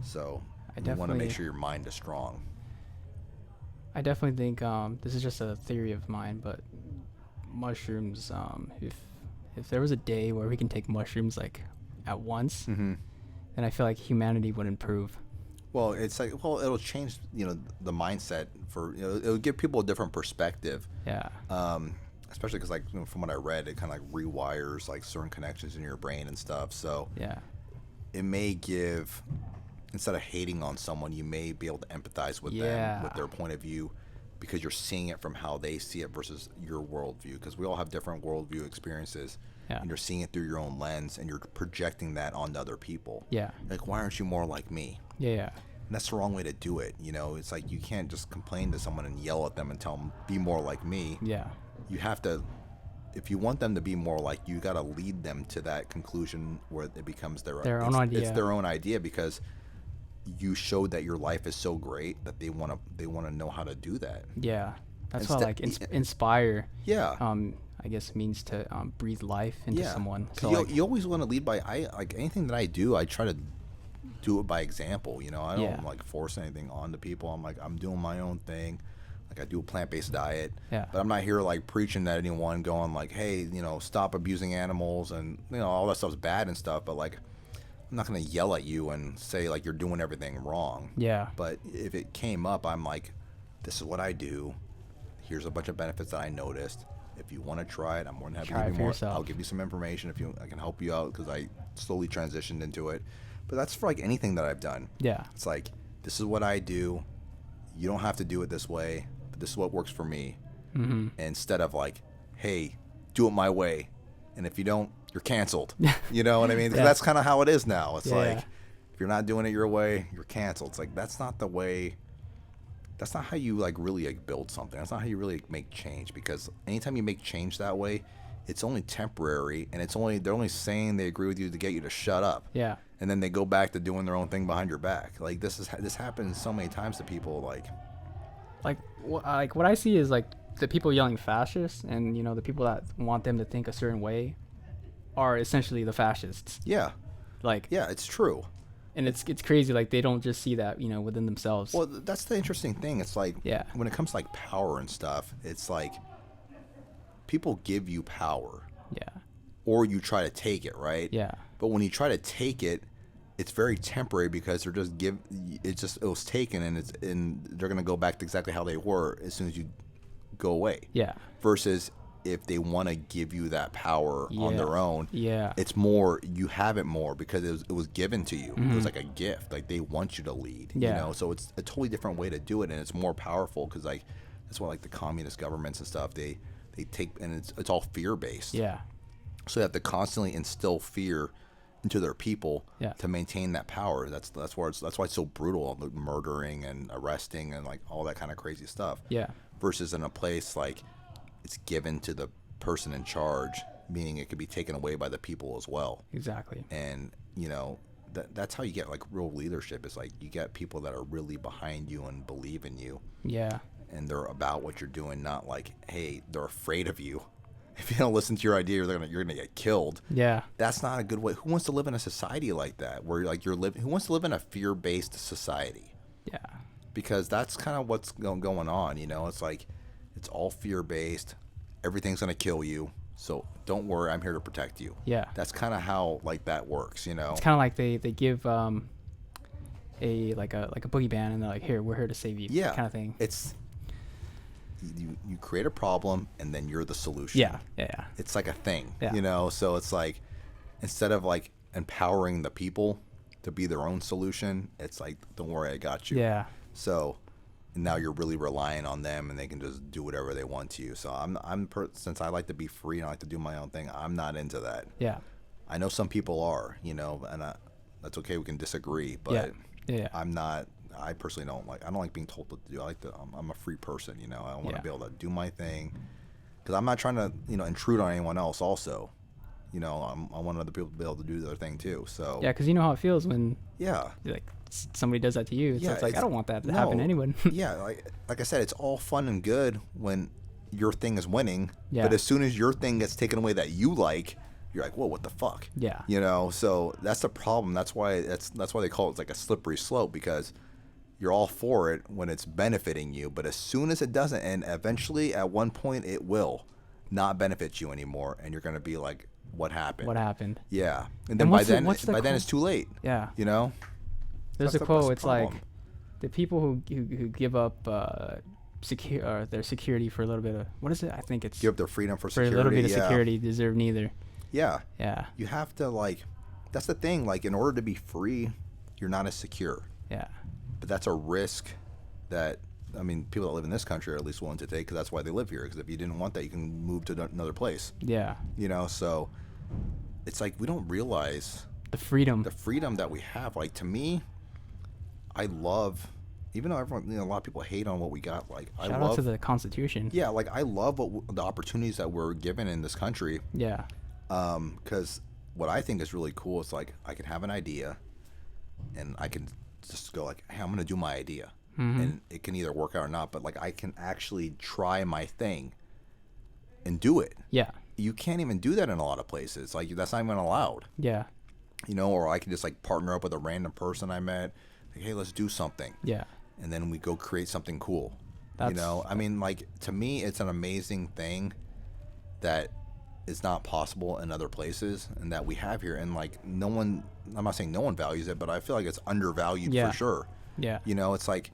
So you want to make sure your mind is strong. I definitely think this is just a theory of mine, but mushrooms, if there was a day where we can take mushrooms like at once, then I feel like humanity would improve. Well, it's like, it'll change, you know, the mindset for, you know, it'll give people a different perspective. Yeah. Especially because, like, you know, from what I read, it kind of like rewires like certain connections in your brain and stuff. So it may give, instead of hating on someone, you may be able to empathize with them, with their point of view, because you're seeing it from how they see it versus your worldview. Because we all have different worldview experiences, and you're seeing it through your own lens, and you're projecting that onto other people. Yeah. Like, why aren't you more like me? Yeah. And that's the wrong way to do it. You know, it's like you can't just complain to someone and yell at them and tell them, be more like me. Yeah. You have to, if you want them to be more like you, got to lead them to that conclusion where it becomes their own idea. It's their own idea because you showed that your life is so great that they want to know how to do that. Yeah. That's why like inspire. Yeah. I guess means to breathe life into someone. So you always want to lead by like anything that I do, I try to do it by example. You know, I don't like force anything onto people. I'm like, I'm doing my own thing. Like I do a plant-based diet, but I'm not here like preaching at anyone, going like, hey, you know, stop abusing animals, and you know all that stuff's bad and stuff. But like, I'm not gonna yell at you and say like you're doing everything wrong. Yeah. But if it came up, I'm like, this is what I do. Here's a bunch of benefits that I noticed. If you want to try it, I'm more than happy to give you more. I'll give you some information if I can help you out because I slowly transitioned into it. But that's for like anything that I've done. Yeah. It's like, this is what I do. You don't have to do it this way, but this is what works for me. Instead of like, hey, do it my way. And if you don't, you're canceled. You know what I mean? That's kind of how it is now. It's like, if you're not doing it your way, you're canceled. It's like, that's not the way. That's not how you like really like build something. That's not how you really make change, because anytime you make change that way, it's only temporary, and they're only saying they agree with you to get you to shut up. Yeah. And then they go back to doing their own thing behind your back. Like this happens so many times to people. Like what I see is like the people yelling fascists, and you know the people that want them to think a certain way are essentially the fascists. Yeah. Like it's true. And it's crazy. Like they don't just see that, you know, within themselves. Well, that's the interesting thing. It's like when it comes to like power and stuff, it's like people give you power. Yeah. Or you try to take it, right? Yeah. But when you try to take it, it's very temporary because it was taken, and they're gonna go back to exactly how they were as soon as you go away. Yeah. Versus if they want to give you that power on Yeah. their own, Yeah. it's more, you have it more because it was given to you. It was Mhm. like a gift. Like they want you to lead, Yeah. you know? So it's a totally different way to do it, and it's more powerful because like that's why like the communist governments and stuff, they take, and it's all fear based. Yeah. So they have to constantly instill fear into their people Yeah. to maintain that power. That's why it's so brutal, the murdering and arresting and like all that kind of crazy stuff. Yeah. Versus in a place like it's given to the person in charge, meaning it could be taken away by the people as well. Exactly. And you know that's how you get like real leadership. Is like you get people that are really behind you and believe in you, Yeah. and they're about what you're doing, not like, hey, they're afraid of you. If you don't listen to your idea, you're gonna get killed. Yeah. That's not a good way. Who wants to live in a society like that, where like you're living? Who wants to live in a fear-based society? Yeah. Because that's kind of what's going on. You know, it's like it's all fear-based. Everything's gonna kill you. So don't worry, I'm here to protect you. Yeah. That's kind of how like that works. You know. It's kind of like they give a boogie band, and they're like, here, we're here to save you. Yeah. Kind of thing. It's you create a problem and then you're the solution. Yeah. Yeah. It's like a thing. Yeah. You know. So it's like instead of like empowering the people to be their own solution, it's like, don't worry, I got you. Yeah. So now you're really relying on them, and they can just do whatever they want to you. So since I like to be free and I like to do my own thing, I'm not into that. Yeah. I know some people are, you know, and that's okay. We can disagree, but Yeah. I'm not. I personally don't like. I don't like being told what to do. I like to. I'm a free person, you know. I want to be able to do my thing, because I'm not trying to, you know, intrude on anyone else. Also, you know, I want other people to be able to do their thing too. So Yeah, because you know how it feels when yeah. like somebody does that to you. Yeah, It's like I don't want that to no, happen to anyone. Yeah, like I said, it's all fun and good when your thing is winning. Yeah. But as soon as your thing gets taken away that you like, you're like, whoa, what the fuck? Yeah. You know, so that's the problem. That's why they call it like a slippery slope, because you're all for it when it's benefiting you, but as soon as it doesn't, and eventually at one point it will not benefit you anymore, and you're gonna be like, what happened? What happened? Yeah, and then by then it's too late. Yeah. You know. There's That's a quote. the It's problem. like the people who give up their security for a little bit of, what is it? I think it's Give up their freedom for for security. a little bit of yeah. security deserve neither. Yeah. Yeah. You have to like. That's the thing. Like, in order to be free, you're not as secure. Yeah. But that's a risk that, I mean, people that live in this country are at least willing to take, because that's why they live here. Because if you didn't want that, you can move to another place. Yeah. You know, so it's like we don't realize The freedom. the freedom that we have. Like, to me, I love, even though everyone, you know, a lot of people hate on what we got. Like, I Shout love out to the Constitution. Yeah, like I love the opportunities that we're given in this country. Yeah. Because what I think is really cool is like I can have an idea, and I can just go like, hey, I'm gonna do my idea, and it can either work out or not. But like I can actually try my thing and do it. Yeah. You can't even do that in a lot of places. Like, that's not even allowed. Yeah. You know, or I can just like partner up with a random person I met. Like, hey, let's do something. Yeah. And then we go create something cool. You know, I mean, like, to me, it's an amazing thing that is not possible in other places, and that we have here. And like, I'm not saying no one values it, but I feel like it's undervalued for sure. Yeah. You know, it's like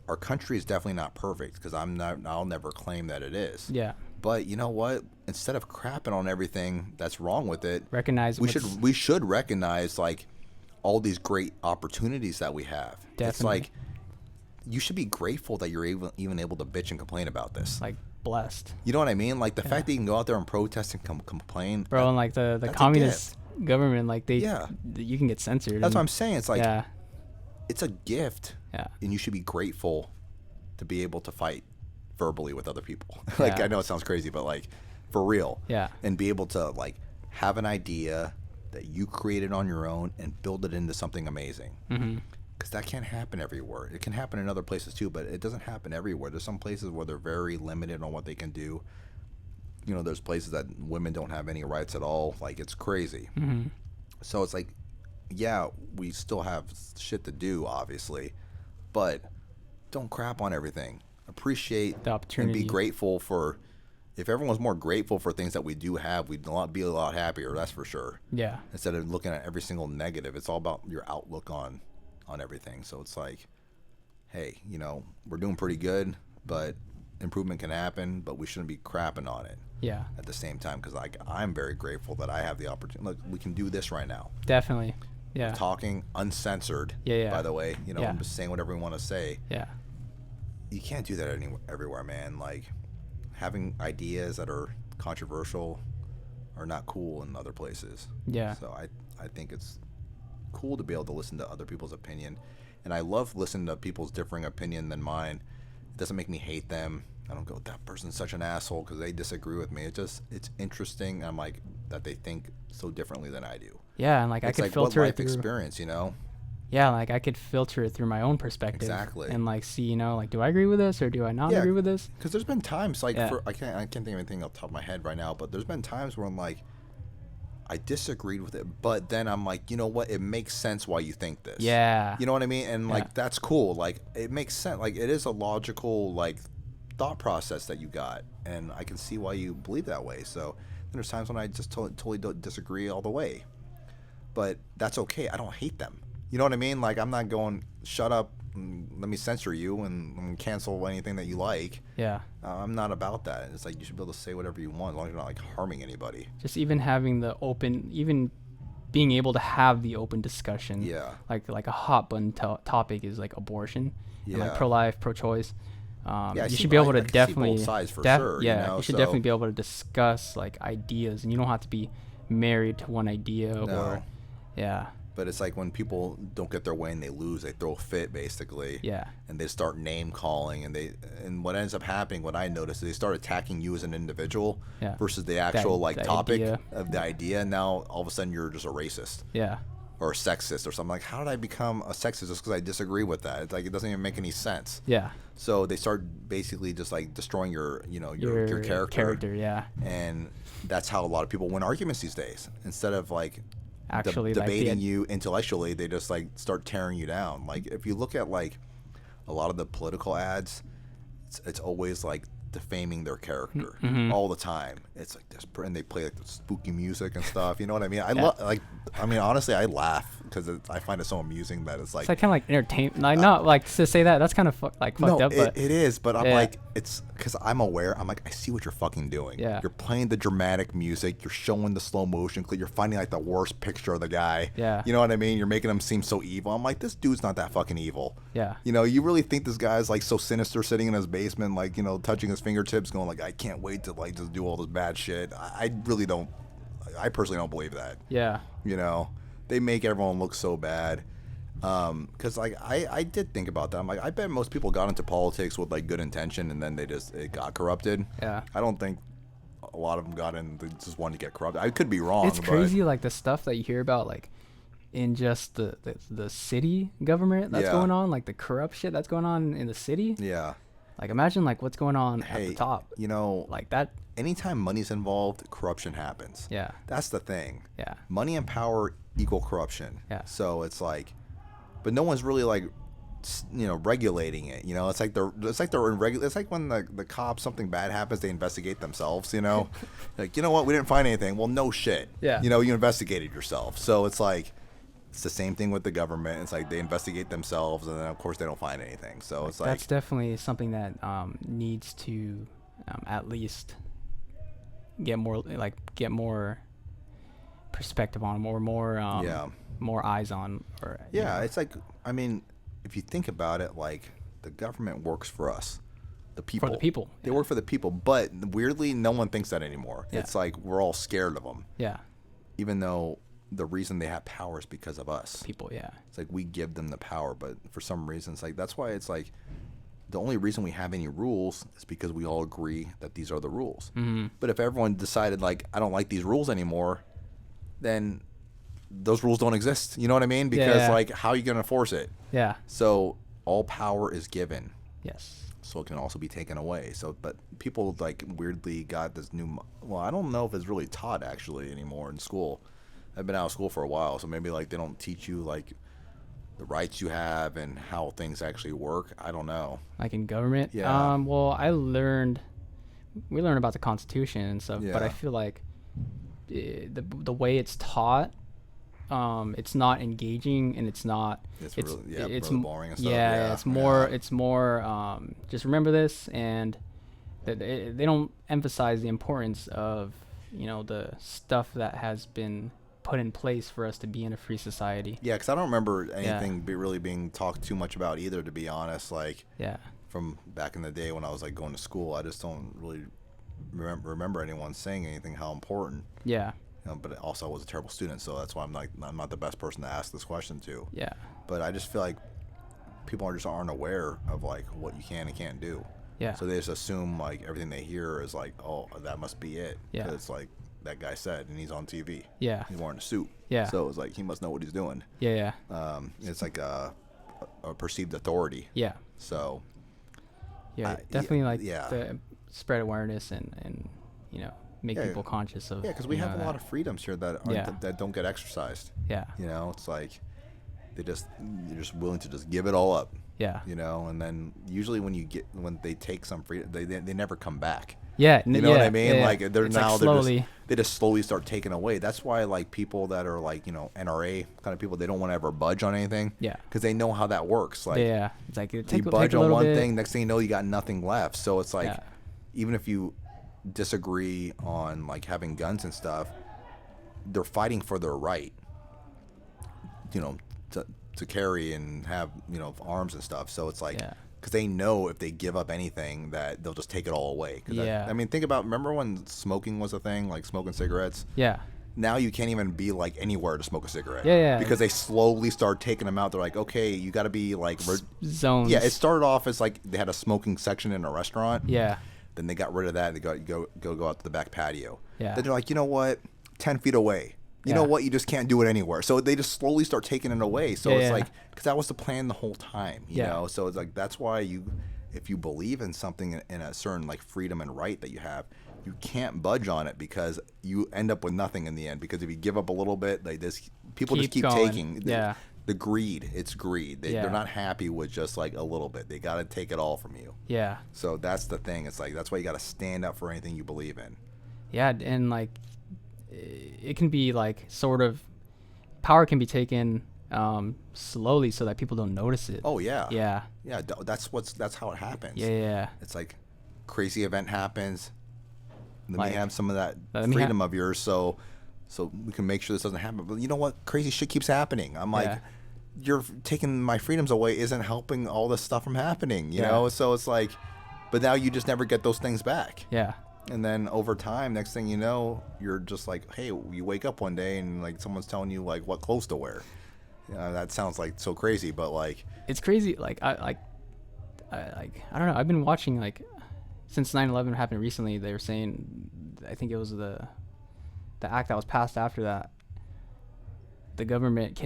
our country is definitely not perfect, because I'll never claim that it is. Yeah. But you know what? Instead of crapping on everything that's wrong with it, Recognize we should recognize like all these great opportunities that we have. Definitely. It's like you should be grateful that you're even able to bitch and complain about this. like blessed. You know what I mean? Like the fact that you can go out there and protest and complain. Bro, and like the that's a communist government, like Yeah. you can get censored. That's what I'm saying. It's like yeah. it's a gift. Yeah. And you should be grateful to be able to fight verbally with other people. Like, Yeah. I know it sounds crazy, but like for real. Yeah. And be able to like have an idea that you created on your own and build it into something amazing. Mm-hmm. Because that can't happen everywhere. It can happen in other places too, but it doesn't happen everywhere. There's some places where they're very limited on what they can do. You know, there's places that women don't have any rights at all. Like, it's crazy. Mm-hmm. So it's like, yeah, we still have shit to do, obviously, but don't crap on everything. Appreciate The and opportunity. be grateful for. If everyone's more grateful for things that we do have, we'd be a lot happier. That's for sure. Yeah. Instead of looking at every single negative, it's all about your outlook on everything. So it's like, hey, you know, we're doing pretty good, but improvement can happen, but we shouldn't be crapping on it. Yeah. At the same time, because like I'm very grateful that I have the opportunity. Look, we can do this right now. Definitely. Yeah. Talking uncensored. Yeah, yeah. By the way, you know, Yeah. I'm just saying whatever we want to say. Yeah. You can't do that everywhere, man. Like having ideas that are controversial are not cool in other places. Yeah. So I think it's cool to be able to listen to other people's opinion, and I love listening to people's differing opinion than mine. It doesn't make me hate them. I don't go, that person's such an asshole because they disagree with me. It's interesting. I'm like that they think so differently than I do. Yeah, and like it's I could like filter what it life through experience, you know. Yeah, like I could filter it through my own perspective. Exactly. And like see, you know, like do I agree with this or do I not agree with this? Because there's been times like I can't think of anything off the top of my head right now, but there's been times where I'm like, I disagreed with it, but then I'm like, you know what? It makes sense why you think this. Yeah. You know what I mean? And like that's cool. Like it makes sense. Like it is a logical like thought process that you got, and I can see why you believe that way. So there's times when I just totally don't disagree all the way, but that's okay. I don't hate them. You know what I mean? Like I'm not going, shut up, let me censor you and cancel anything that you like. Yeah. I'm not about that. It's like you should be able to say whatever you want as long as you're not like harming anybody. Just even having the open, even being able to have the open discussion. Yeah. Like a hot button topic is like abortion. Yeah. And like pro-life, pro-choice. Yeah, you should be able to definitely see both sides for sure. Yeah, you know? you should definitely be able to discuss like ideas, and you don't have to be married to one idea or yeah. But it's like when people don't get their way and they lose, they throw a fit basically. Yeah. And they start name calling, and what ends up happening, what I noticed, is they start attacking you as an individual versus the actual topic of the idea. And now all of a sudden you're just a racist. Yeah. Or a sexist or something. Like, how did I become a sexist just because I disagree with that? It's like it doesn't even make any sense. Yeah. So they start basically just like destroying your character. Yeah. And that's how a lot of people win arguments these days. Instead of like actually debating you intellectually, they just like start tearing you down. Like if you look at like a lot of the political ads, it's always like defaming their character all the time. It's like this, and they play like the spooky music and stuff. You know what I mean? I mean, honestly, I laugh because I find it so amusing that it's like kind of like entertainment. Like not like to say that. That's kind of fucked up. But it is. But I'm like, it's because I'm aware. I'm like, I see what you're fucking doing. Yeah. You're playing the dramatic music. You're showing the slow motion clip. You're finding like the worst picture of the guy. Yeah. You know what I mean? You're making him seem so evil. I'm like, this dude's not that fucking evil. Yeah. You know, you really think this guy's like so sinister, sitting in his basement, like, you know, touching his fingertips, going like, I can't wait to like just do all this bad shit. I really don't. I personally don't believe that. Yeah. You know, they make everyone look so bad. Because like I did think about that. I'm like, I bet most people got into politics with like good intention, and then it got corrupted. Yeah. I don't think a lot of them got in. They just wanted to get corrupted. I could be wrong. It's crazy, like the stuff that you hear about, like in just the city government that's going on, like the corrupt shit that's going on in the city. Yeah. Like imagine like what's going on at the top. You know, like that. Anytime money's involved, corruption happens. Yeah. That's the thing. Yeah. Money and power equal corruption. Yeah. So it's like, but no one's really like, you know, regulating it. You know, it's like it's like when the cops, something bad happens, they investigate themselves. You know, like, you know what, we didn't find anything. Well, no shit. Yeah. You know, you investigated yourself. So it's like, it's the same thing with the government. It's like they investigate themselves, and then of course they don't find anything. So it's like that's definitely something that needs to at least get more perspective on, or more eyes on. Or it's like, I mean, if you think about it, like the government works for us, the people. For the people. They work for the people, but weirdly, no one thinks that anymore. Yeah. It's like we're all scared of them. Yeah. Even though the reason they have power is because of us. People, yeah. It's like we give them the power, but for some reason, it's like that's why it's like the only reason we have any rules is because we all agree that these are the rules. Mm-hmm. But if everyone decided like I don't like these rules anymore, then those rules don't exist. You know what I mean? Because like, how are you going to enforce it? Yeah. So all power is given. Yes. So it can also be taken away. So, but people like weirdly got this new. Well, I don't know if it's really taught actually anymore in school. I've been out of school for a while, so maybe like they don't teach you like the rights you have and how things actually work. I don't know. Like in government? Yeah. Well, we learned about the Constitution and stuff, but I feel like the way it's taught, it's not engaging, and it's really boring and stuff. It's more just remember this, and They don't emphasize the importance of, you know, the stuff that has been put in place for us to be in a free society. Yeah, because I don't remember anything really being talked too much about either, to be honest. Like, Yeah. from back in the day when I was like going to school, I just don't really remember anyone saying anything how important. Yeah. You know, but also I was a terrible student, so that's why I'm not the best person to ask this question to. Yeah. But I just feel like people aren't aware of like what you can and can't do. Yeah. So they just assume like everything they hear is like, oh, that must be it. Yeah. Because it's like that guy said, and he's on TV. Yeah. He's wearing a suit. Yeah. So it's like he must know what he's doing. Yeah. It's like a perceived authority. Yeah. So. Yeah. Definitely like yeah. the spread awareness and you know, make people conscious of. Yeah, because we have a lot of freedoms here that that don't get exercised. Yeah. You know, it's like they're just willing to just give it all up. Yeah. You know, and then usually when they take some freedom, they never come back. Yeah. You know what I mean? Yeah. Like they're it's now like they just slowly start taking away. That's why like people that are like, you know, NRA kind of people, they don't want to ever budge on anything. Yeah. Because they know how that works. Like yeah. It's like you budge on one thing, next thing you know, you got nothing left. So it's like even if you disagree on like having guns and stuff, they're fighting for their right, you know, to carry and have, you know, arms and stuff. So it's like, because they know if they give up anything that they'll just take it all away. I mean, remember when smoking was a thing, like smoking cigarettes? Yeah. Now you can't even be like anywhere to smoke a cigarette. Yeah. Because they slowly start taking them out. They're like, okay, you got to be like zones. Yeah, it started off as like they had a smoking section in a restaurant. Yeah. Then they got rid of that. They go out to the back patio. Yeah. Then they're like, you know what? 10 feet away. You know what? You just can't do it anywhere. So they just slowly start taking it away. So it's like, because that was the plan the whole time, you know? So it's like, that's why if you believe in something in a certain like freedom and right that you have, you can't budge on it because you end up with nothing in the end. Because if you give up a little bit, like this, people just keep taking. The greed, it's greed. They're not happy with just like a little bit. They got to take it all from you. Yeah. So that's the thing. It's like, that's why you got to stand up for anything you believe in. Yeah. And like, it can be like sort of power can be taken slowly so that people don't notice it. Oh yeah. Yeah. Yeah. That's how it happens. Yeah. It's like crazy event happens. Let me have some of that Let me freedom of yours, so we can make sure this doesn't happen. But you know what? Crazy shit keeps happening. I'm like, you're taking my freedoms away isn't helping all this stuff from happening, you know? So it's like, but now you just never get those things back. Yeah. And then over time, next thing you know, you're just like, hey, you wake up one day and like someone's telling you like what clothes to wear. You know, that sounds like so crazy, but like it's crazy. Like I don't know. I've been watching like since 9/11 happened recently. They were saying, I think it was the act that was passed after that. The government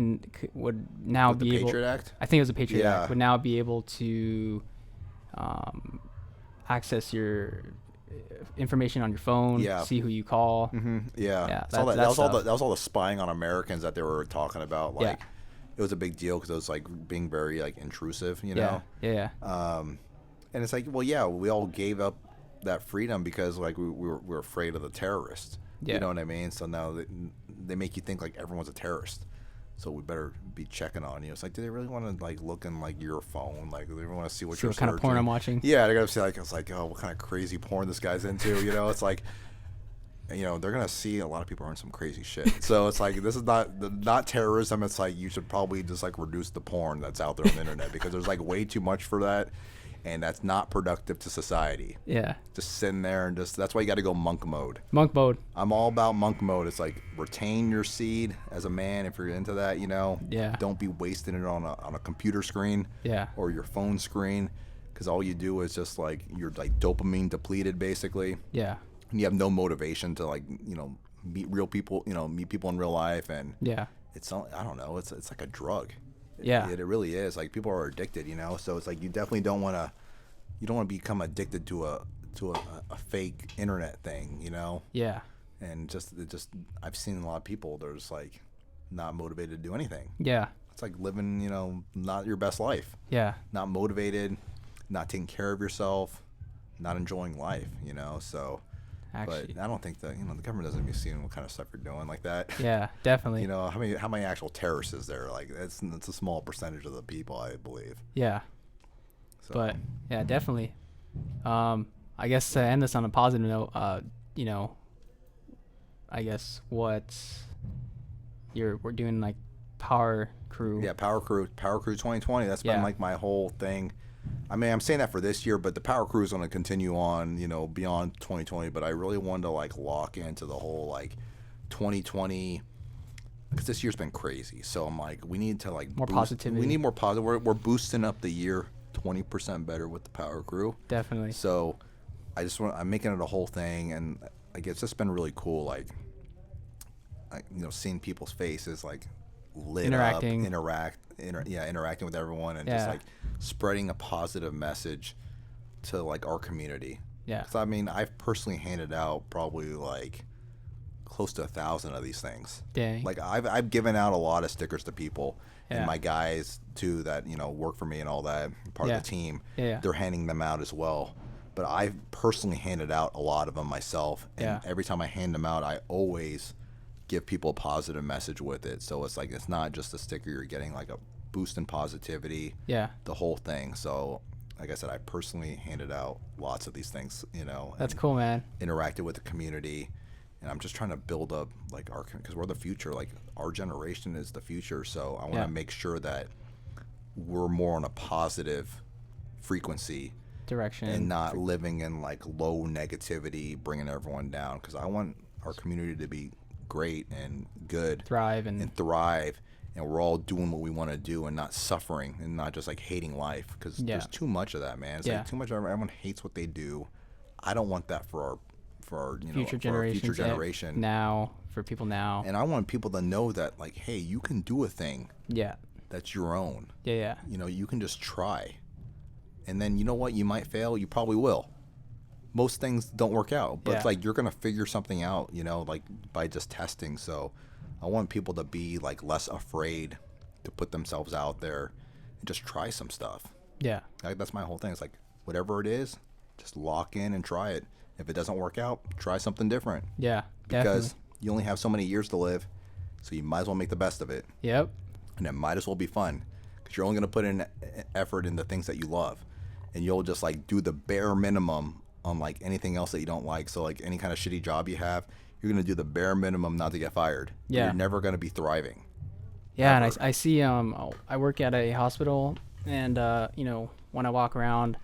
would now be able. Patriot Act? I think it was a Patriot Act. Would now be able to access your information on your phone, see who you call. That was all the spying on Americans that they were talking about. Like, it was a big deal because it was like being very like intrusive, you know. And it's like, well, we all gave up that freedom because like we were afraid of the terrorists. You know what I mean? So now they make you think like everyone's a terrorist. So we better be checking on you. It's like, do they really want to like look in like your phone? Like, do they want to see what you're kind of porn I'm watching? Yeah, they're gonna see like, it's like, oh, what kind of crazy porn this guy's into? You know, it's like, you know, they're gonna see a lot of people are in some crazy shit. So it's like, this is not terrorism. It's like you should probably just like reduce the porn that's out there on the internet because there's like way too much for that. And that's not productive to society. Yeah. Just sitting there and that's why you got to go monk mode. Monk mode. I'm all about monk mode. It's like retain your seed as a man if you're into that, you know. Yeah. Don't be wasting it on a computer screen. Yeah. Or your phone screen, because all you do is just like you're like dopamine depleted basically. Yeah. And you have no motivation to like, you know, meet real people, you know, meet people in real life, and it's I don't know, it's like a drug. It really is. Like, people are addicted, you know. So it's like you definitely don't want to become addicted to a fake internet thing, you know. Yeah. And I've seen a lot of people. They're just like not motivated to do anything. Yeah. It's like living, you know, not your best life. Yeah. Not motivated, not taking care of yourself, not enjoying life, you know. So. Actually, but I don't think that, you know, the government doesn't be seeing what kind of stuff you're doing like that. Yeah, definitely. You know, how many actual terrorists is there? Like, it's a small percentage of the people, I believe. Yeah. So. But yeah, definitely. I I guess to end this on a positive note, you know, I guess we're doing like Power Crew. Yeah, Power Crew 2020. That's been Yeah. like my whole thing. I mean, I'm saying that for this year, but the Power Crew is going to continue on, beyond 2020. But I really wanted to like lock into the whole like 2020 because this year's been crazy. So I'm like, we need to like More positivity. We need more positive. We're boosting up the year 20% better with the Power Crew. Definitely. So I'm making it a whole thing, and like it's just been really cool. Like, seeing people's faces like lit Interacting. up, interacting with everyone, and just Yeah. like spreading a positive message to like our community. Yeah. 'Cause, I mean, I've personally handed out probably like close to 1,000 of these things. Dang. Like I've given out a lot of stickers to people, Yeah. and my guys too that work for me and all that, part Yeah. of the team. Yeah. They're handing them out as well. But I've personally handed out a lot of them myself, and Yeah. every time I hand them out, I always give people a positive message with it. So it's like it's not just a sticker; you're getting like a boost in positivity. Yeah. The whole thing. So, like I said, I personally handed out lots of these things. That's and cool, man. interacted with the community, and I'm just trying to build up like because we're the future. Like our generation is the future. So I want to Yeah. make sure that we're more on a positive frequency Direction. and not living in like low negativity, bringing everyone down. Because I want our community to be great and good Thrive and thrive, and we're all doing what we want to do and not suffering and not just like hating life. Because Yeah. there's too much of that, man. It's Yeah. like too much. Everyone hates what they do. I don't want that for our future for our future generations. generation. Now, for people now. And I want people to know that like, hey, you can do a thing Yeah. that's your own. Yeah. Yeah. You can just try. And then you know what? You might fail. You probably will. Most things don't work out, but Yeah. it's like you're gonna figure something out, like by just testing. So I want people to be like less afraid to put themselves out there and just try some stuff. Yeah. Like, that's my whole thing. It's like whatever it is, just lock in and try it. If it doesn't work out, try something different. Yeah. Because Definitely. you only have so many years to live, so you might as well make the best of it. Yep. And it might as well be fun because you're only going to put in effort in the things that you love, and you'll just like do the bare minimum on like anything else that you don't like. So like any kind of shitty job you have, you're going to do the bare minimum not to get fired. Yeah. You're never going to be thriving. Yeah, Ever. and I see. I work at a hospital, and when I walk around,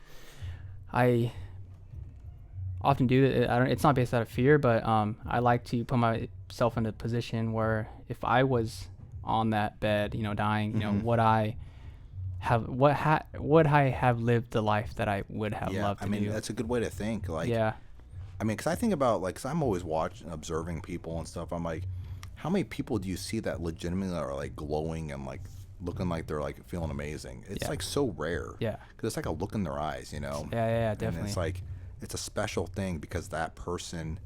I often do it. It's not based out of fear, but I like to put myself in a position where if I was on that bed, dying, would I have lived the life that I would have loved to do? that's a good way to think. Like, Yeah. I mean, because I think about like, cause I'm always observing people and stuff. I'm like, how many people do you see that legitimately are like glowing and like looking like they're like feeling amazing? It's Yeah. like so rare. Yeah. Because it's like a look in their eyes, Yeah, definitely. And it's like it's a special thing because that person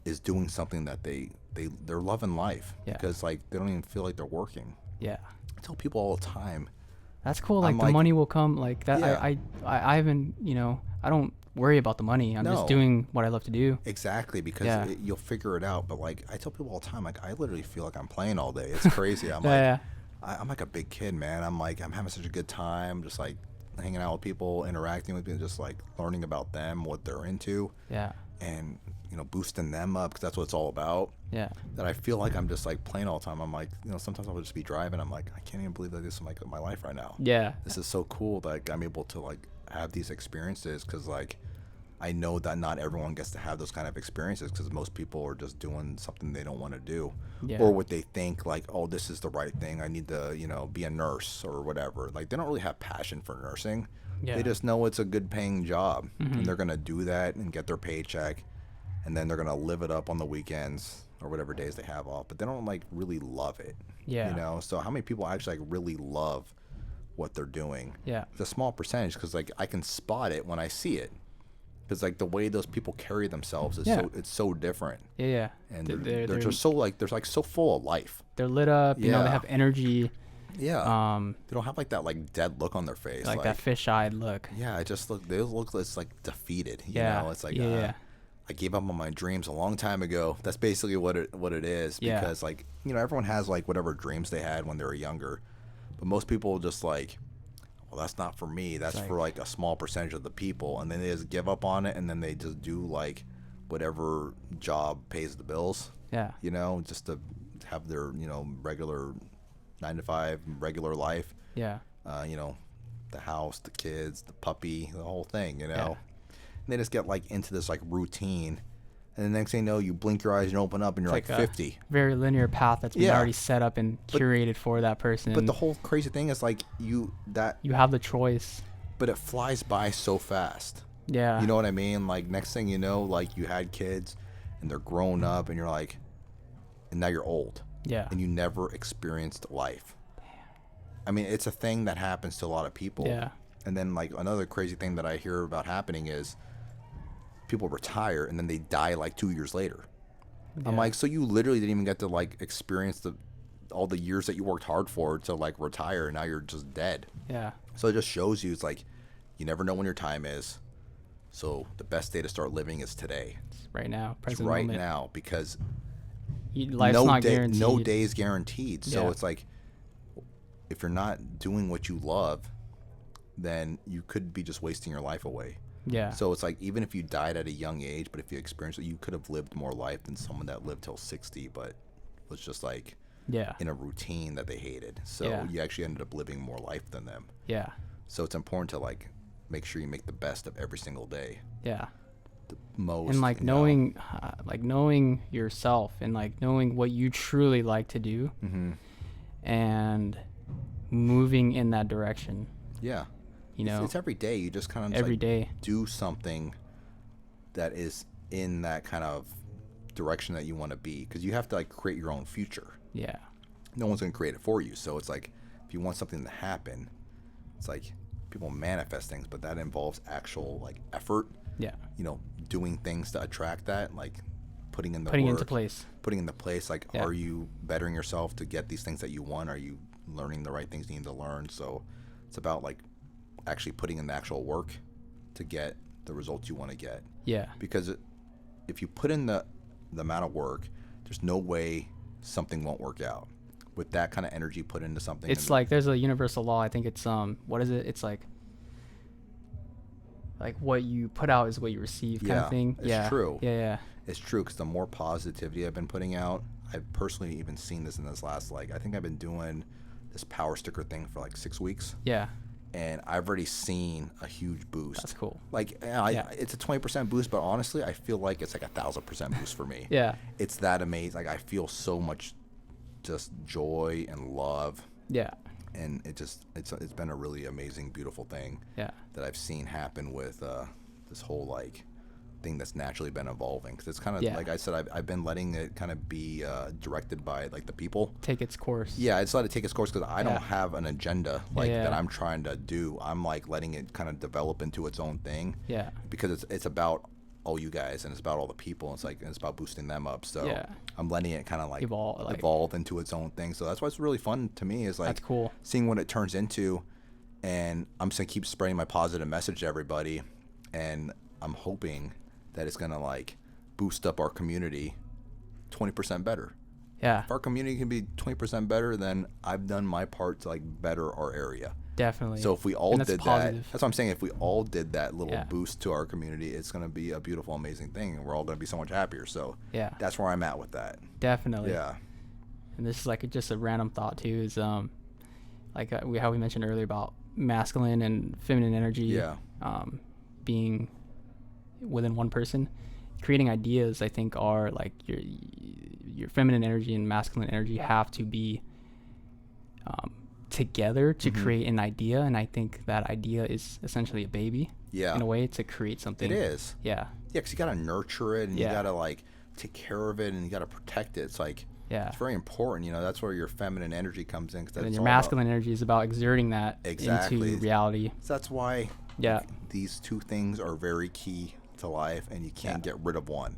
is doing something that they're loving life. Yeah. Because like they don't even feel like they're working. Yeah. I tell people all the time. That's cool. Like I'm the like- money will come. Like that. Yeah. I haven't. I don't worry about the money. I'm just No. doing what I love to do. Exactly, because Yeah. you'll figure it out. But like I tell people all the time, like I literally feel like I'm playing all day. It's crazy. I'm Yeah. I'm like a big kid, man. I'm having such a good time, just like hanging out with people, interacting with people, just like learning about them, what they're into, Yeah. and boosting them up because that's what it's all about. Yeah. That I feel like I'm just like playing all the time. I'm like, sometimes I'll just be driving. I'm like, I can't even believe that this is like my life right now. Yeah. This is so cool that like, I'm able to like have these experiences because like I know that not everyone gets to have those kind of experiences because most people are just doing something they don't want to do, Yeah. or what they think like, oh, this is the right thing. I need to be a nurse or whatever. Like they don't really have passion for nursing. Yeah. They just know it's a good paying job, Mhm. and they're gonna do that and get their paycheck, and then they're gonna live it up on the weekends or whatever days they have off. But they don't like really love it. Yeah. So how many people actually like really love what they're doing? Yeah. It's a small percentage because like I can spot it when I see it, because like the way those people carry themselves is Yeah. it's so different, Yeah. Yeah. and They're they're just so like they're like so full of life. they're lit up. They Yeah. have energy. Yeah. They don't have like that like dead look on their face. Like that fish-eyed look. Yeah, they look it's like defeated. Yeah. It's like Yeah. I gave up on my dreams a long time ago. That's basically what it is. Yeah. Because like everyone has like whatever dreams they had when they were younger, but most people just like well, that's not for me. That's like, for like a small percentage of the people. And then they just give up on it, and then they just do like whatever job pays the bills, yeah, just to have their, regular 9 to 5 regular life. yeah, The house, the kids, the puppy, the whole thing, yeah. And they just get like into this like routine. And the next thing you know, you blink your eyes and open up and you're like a 50. very linear path that's been Yeah. already set up and curated for that person. But the whole crazy thing is like you have the choice. but it flies by so fast. Yeah. You know what I mean? Like next thing you know, like you had kids and they're grown up and you're like, and now you're old. Yeah. And you never experienced life. Damn. I mean, it's a thing that happens to a lot of people. Yeah. And then like another crazy thing that I hear about happening is people retire and then they die like 2 years later. Yeah. I'm like, so you literally didn't even get to like experience all the years that you worked hard for to like retire, and now you're just dead. Yeah. So it just shows you, it's like you never know when your time is. So the best day to start living is today. It's right now. Present it's right moment. now, because life's not guaranteed. no day is guaranteed. So Yeah. it's like if you're not doing what you love, then you could be just wasting your life away. Yeah. So it's like even if you died at a young age, but if you experienced it, you could have lived more life than someone that lived till 60, but was just like in a routine that they hated. So you actually ended up living more life than them. Yeah. So it's important to like make sure you make the best of every single day. Yeah. The most. And like knowing yourself and like knowing what you truly like to do, mm-hmm. and moving in that direction. Yeah. It's every day. You just kind of every day do something that is in that kind of direction that you want to be, because you have to like create your own future. Yeah. No one's going to create it for you. So it's like if you want something to happen, it's like people manifest things, but that involves actual like effort. Yeah. Doing things to attract that, like putting in the putting work, into place. Putting into place. Like, are you bettering yourself to get these things that you want? Are you learning the right things you need to learn? So it's about like actually putting in the actual work to get the results you want to get. Yeah. Because if you put in the amount of work, there's no way something won't work out. With that kind of energy put into something. It's like there's a universal law. I think it's what is it? It's like what you put out is what you receive kind of thing. It's true. Yeah. It's true, because the more positivity I've been putting out, I've personally even seen this in this last, like, I think I've been doing this power sticker thing for like 6 weeks. Yeah. And I've already seen a huge boost. That's cool. Like, it's a 20% boost, but honestly, I feel like it's like 1,000% boost for me. Yeah. It's that amazing. Like, I feel so much just joy and love. Yeah. And it's been a really amazing, beautiful thing. Yeah. That I've seen happen with this whole like thing that's naturally been evolving, because it's kind of like I said, I've been letting it kind of be directed by like the people, take its course. Yeah, it's let it take its course, because I don't have an agenda that I'm trying to do. I'm like letting it kind of develop into its own thing. Yeah. Because it's about all you guys, and it's about all the people. It's about boosting them up. So I'm letting it kind of like evolve into its own thing. So that's why it's really fun to me, is like that's cool. Seeing what it turns into. And I'm just gonna keep spreading my positive message to everybody, and I'm hoping that it's gonna like boost up our community 20% better. Yeah. If our community can be 20% better, then I've done my part to like better our area. Definitely. So if we all did positive. that's what I'm saying. If we all did that little boost to our community, it's gonna be a beautiful, amazing thing, and we're all gonna be so much happier. So that's where I'm at with that. Definitely. Yeah. And this is like just a random thought too. Is like how we mentioned earlier about masculine and feminine energy being within one person. Creating ideas, I think, are like your feminine energy and masculine energy have to be together to create an idea, and I think that idea is essentially a baby. In a way, to create something. It is. Yeah, because you gotta nurture it, and you gotta like take care of it, and you gotta protect it. It's like it's very important. That's where your feminine energy comes in. And then your masculine energy is about exerting that into reality. So that's why these two things are very key to life, and you can't get rid of one.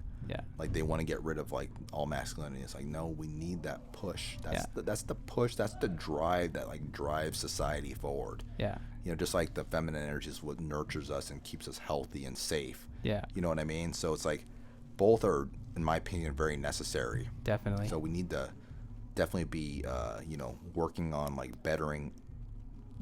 Like they want to get rid of like all masculinity. It's like, no, we need that push. That's the push. That's the drive that like drives society forward. Just like the feminine energy is what nurtures us and keeps us healthy and safe. You know what I mean? So it's like both are, in my opinion, very necessary. Definitely. So we need to definitely be working on like bettering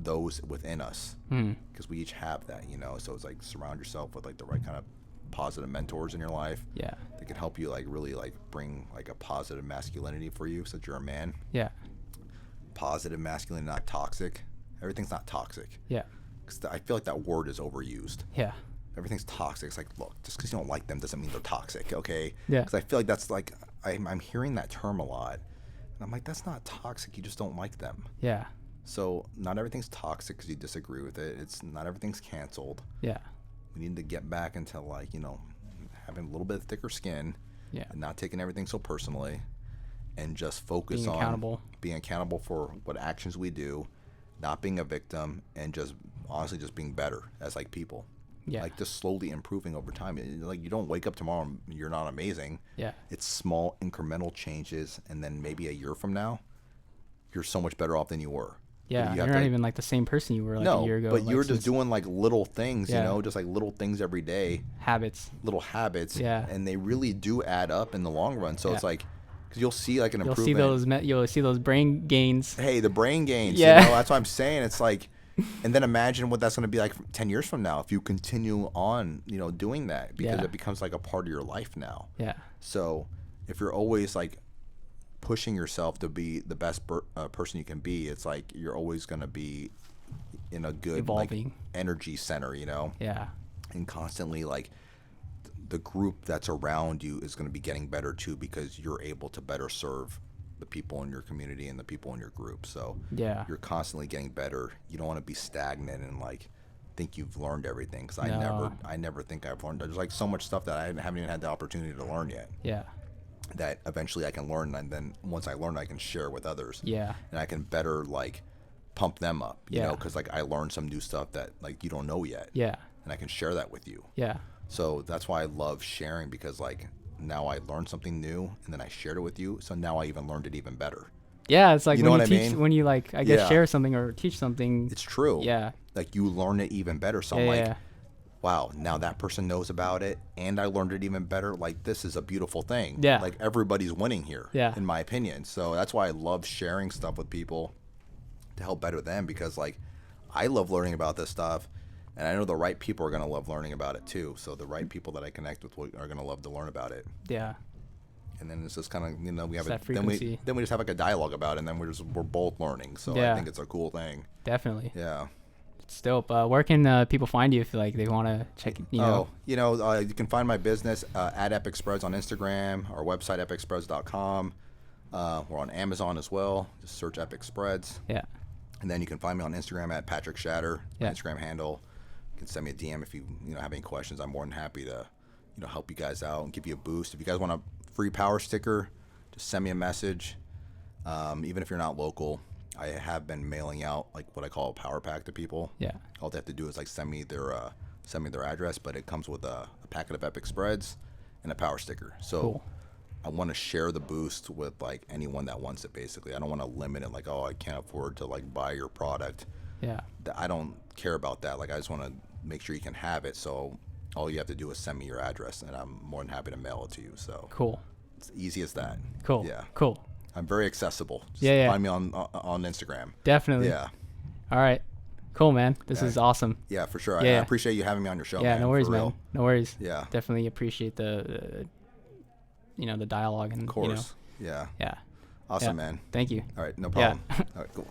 those within us, Mm. because we each have that, you know. So it's like surround yourself with like the right kind of positive mentors in your life. Yeah. That can help you like really like bring like a positive masculinity for you, since you're a man. Yeah. Positive masculinity, not toxic. Everything's not toxic. Yeah. Because I feel like that word is overused. Yeah. Everything's toxic. It's like, look, just because you don't like them doesn't mean they're toxic, okay? Yeah. Because I feel like that's like, I'm hearing that term a lot. And I'm like, that's not toxic. You just don't like them. Yeah. So not everything's toxic because you disagree with it. It's not everything's canceled. Yeah. We need to get back into like, you know, having a little bit thicker skin. Yeah. And not taking everything so personally. And just focus Being on accountable. being accountable for what actions we do. Not being a victim. And just honestly just being better as like people. Yeah. Like just slowly improving over time. Like you don't wake up tomorrow and you're not amazing. Yeah. It's small incremental changes, and then maybe a year from now, you're so much better off than you were. Yeah. You You're have not to, even like the same person you were like no, a year ago. but like, you're just since doing like little things, Yeah. you know, just like little things every day, habits. little habits, Yeah. and they really do add up in the long run. So Yeah. it's like, because you'll see like an You'll improvement. you'll see those brain gains. Hey, the brain gains. Yeah. You know, that's what I'm saying. It's like, and then imagine what that's going to be like 10 years from now if you continue on, you know, doing that, because Yeah. it becomes like a part of your life now. Yeah. So if you're always like pushing yourself to be the best person you can be, it's like you're always going to be in a good like Evolving. energy center, you know, Yeah. and constantly like the group that's around you is going to be getting better too, because you're able to better serve the people in your community and the people in your group. So Yeah. you're constantly getting better. You don't want to be stagnant and like think you've learned everything, because No. I never think I've learned. There's like so much stuff that I haven't even had the opportunity to learn yet, Yeah. that eventually I can learn, and then once I learn, I can share with others. Yeah. And I can better like pump them up, you Yeah. know, because like I learned some new stuff that like you don't know yet, Yeah. and I can share that with you. Yeah. So that's why I love sharing, because like now I learned something new and then I shared it with you, so now I even learned it even better. Yeah. It's like You know when what you I teach, mean? when you like, I guess, Yeah. share something or teach something. It's true. Yeah. Like you learn it even better. So I'm Yeah, like, yeah. wow, now that person knows about it and I learned it even better. Like this is a beautiful thing. Yeah. Like everybody's winning here, Yeah. in my opinion. So that's why I love sharing stuff with people to help better them, because like I love learning about this stuff, and I know the right people are going to love learning about it too. So the right people that I connect with are going to love to learn about it. Yeah. And then it's just kind of, you know, we have It's that then we frequency. then we just have like a dialogue about it, and then we're both learning. So Yeah. I think it's a cool thing. Definitely. Yeah. It's dope. Where can people find you if like they want to check? You know. You can find my business at Epic Spreads on Instagram. Our website epicspreads.com. We're on Amazon as well. Just search Epic Spreads. Yeah. And then you can find me on Instagram at Patrick Shatter. My Yeah. Instagram handle. You can send me a DM if you have any questions. I'm more than happy to help you guys out and give you a boost. If you guys want a free power sticker, just send me a message. Even if you're not local, I have been mailing out like what I call a power pack to people. Yeah. All they have to do is like send me their address, but it comes with a packet of Epic Spreads and a power sticker. So Cool. I want to share the boost with like anyone that wants it. Basically, I don't want to limit it. Like, oh, I can't afford to like buy your product. Yeah. I don't care about that. Like, I just want to make sure you can have it. So all you have to do is send me your address, and I'm more than happy to mail it to you. So Cool. it's easy as that. Cool. Yeah. Cool. I'm very accessible. Just Yeah. Find me on Instagram. Definitely. Yeah. All right. Cool, man. This Yeah. is awesome. Yeah, for sure. I Yeah. appreciate you having me on your show. Yeah. Man, No worries, for real. man. No worries. Yeah. Definitely appreciate the the dialogue and Of course. Yeah. yeah. Awesome, Yeah. man. Thank you. All right. No Yeah. problem. All right. Cool.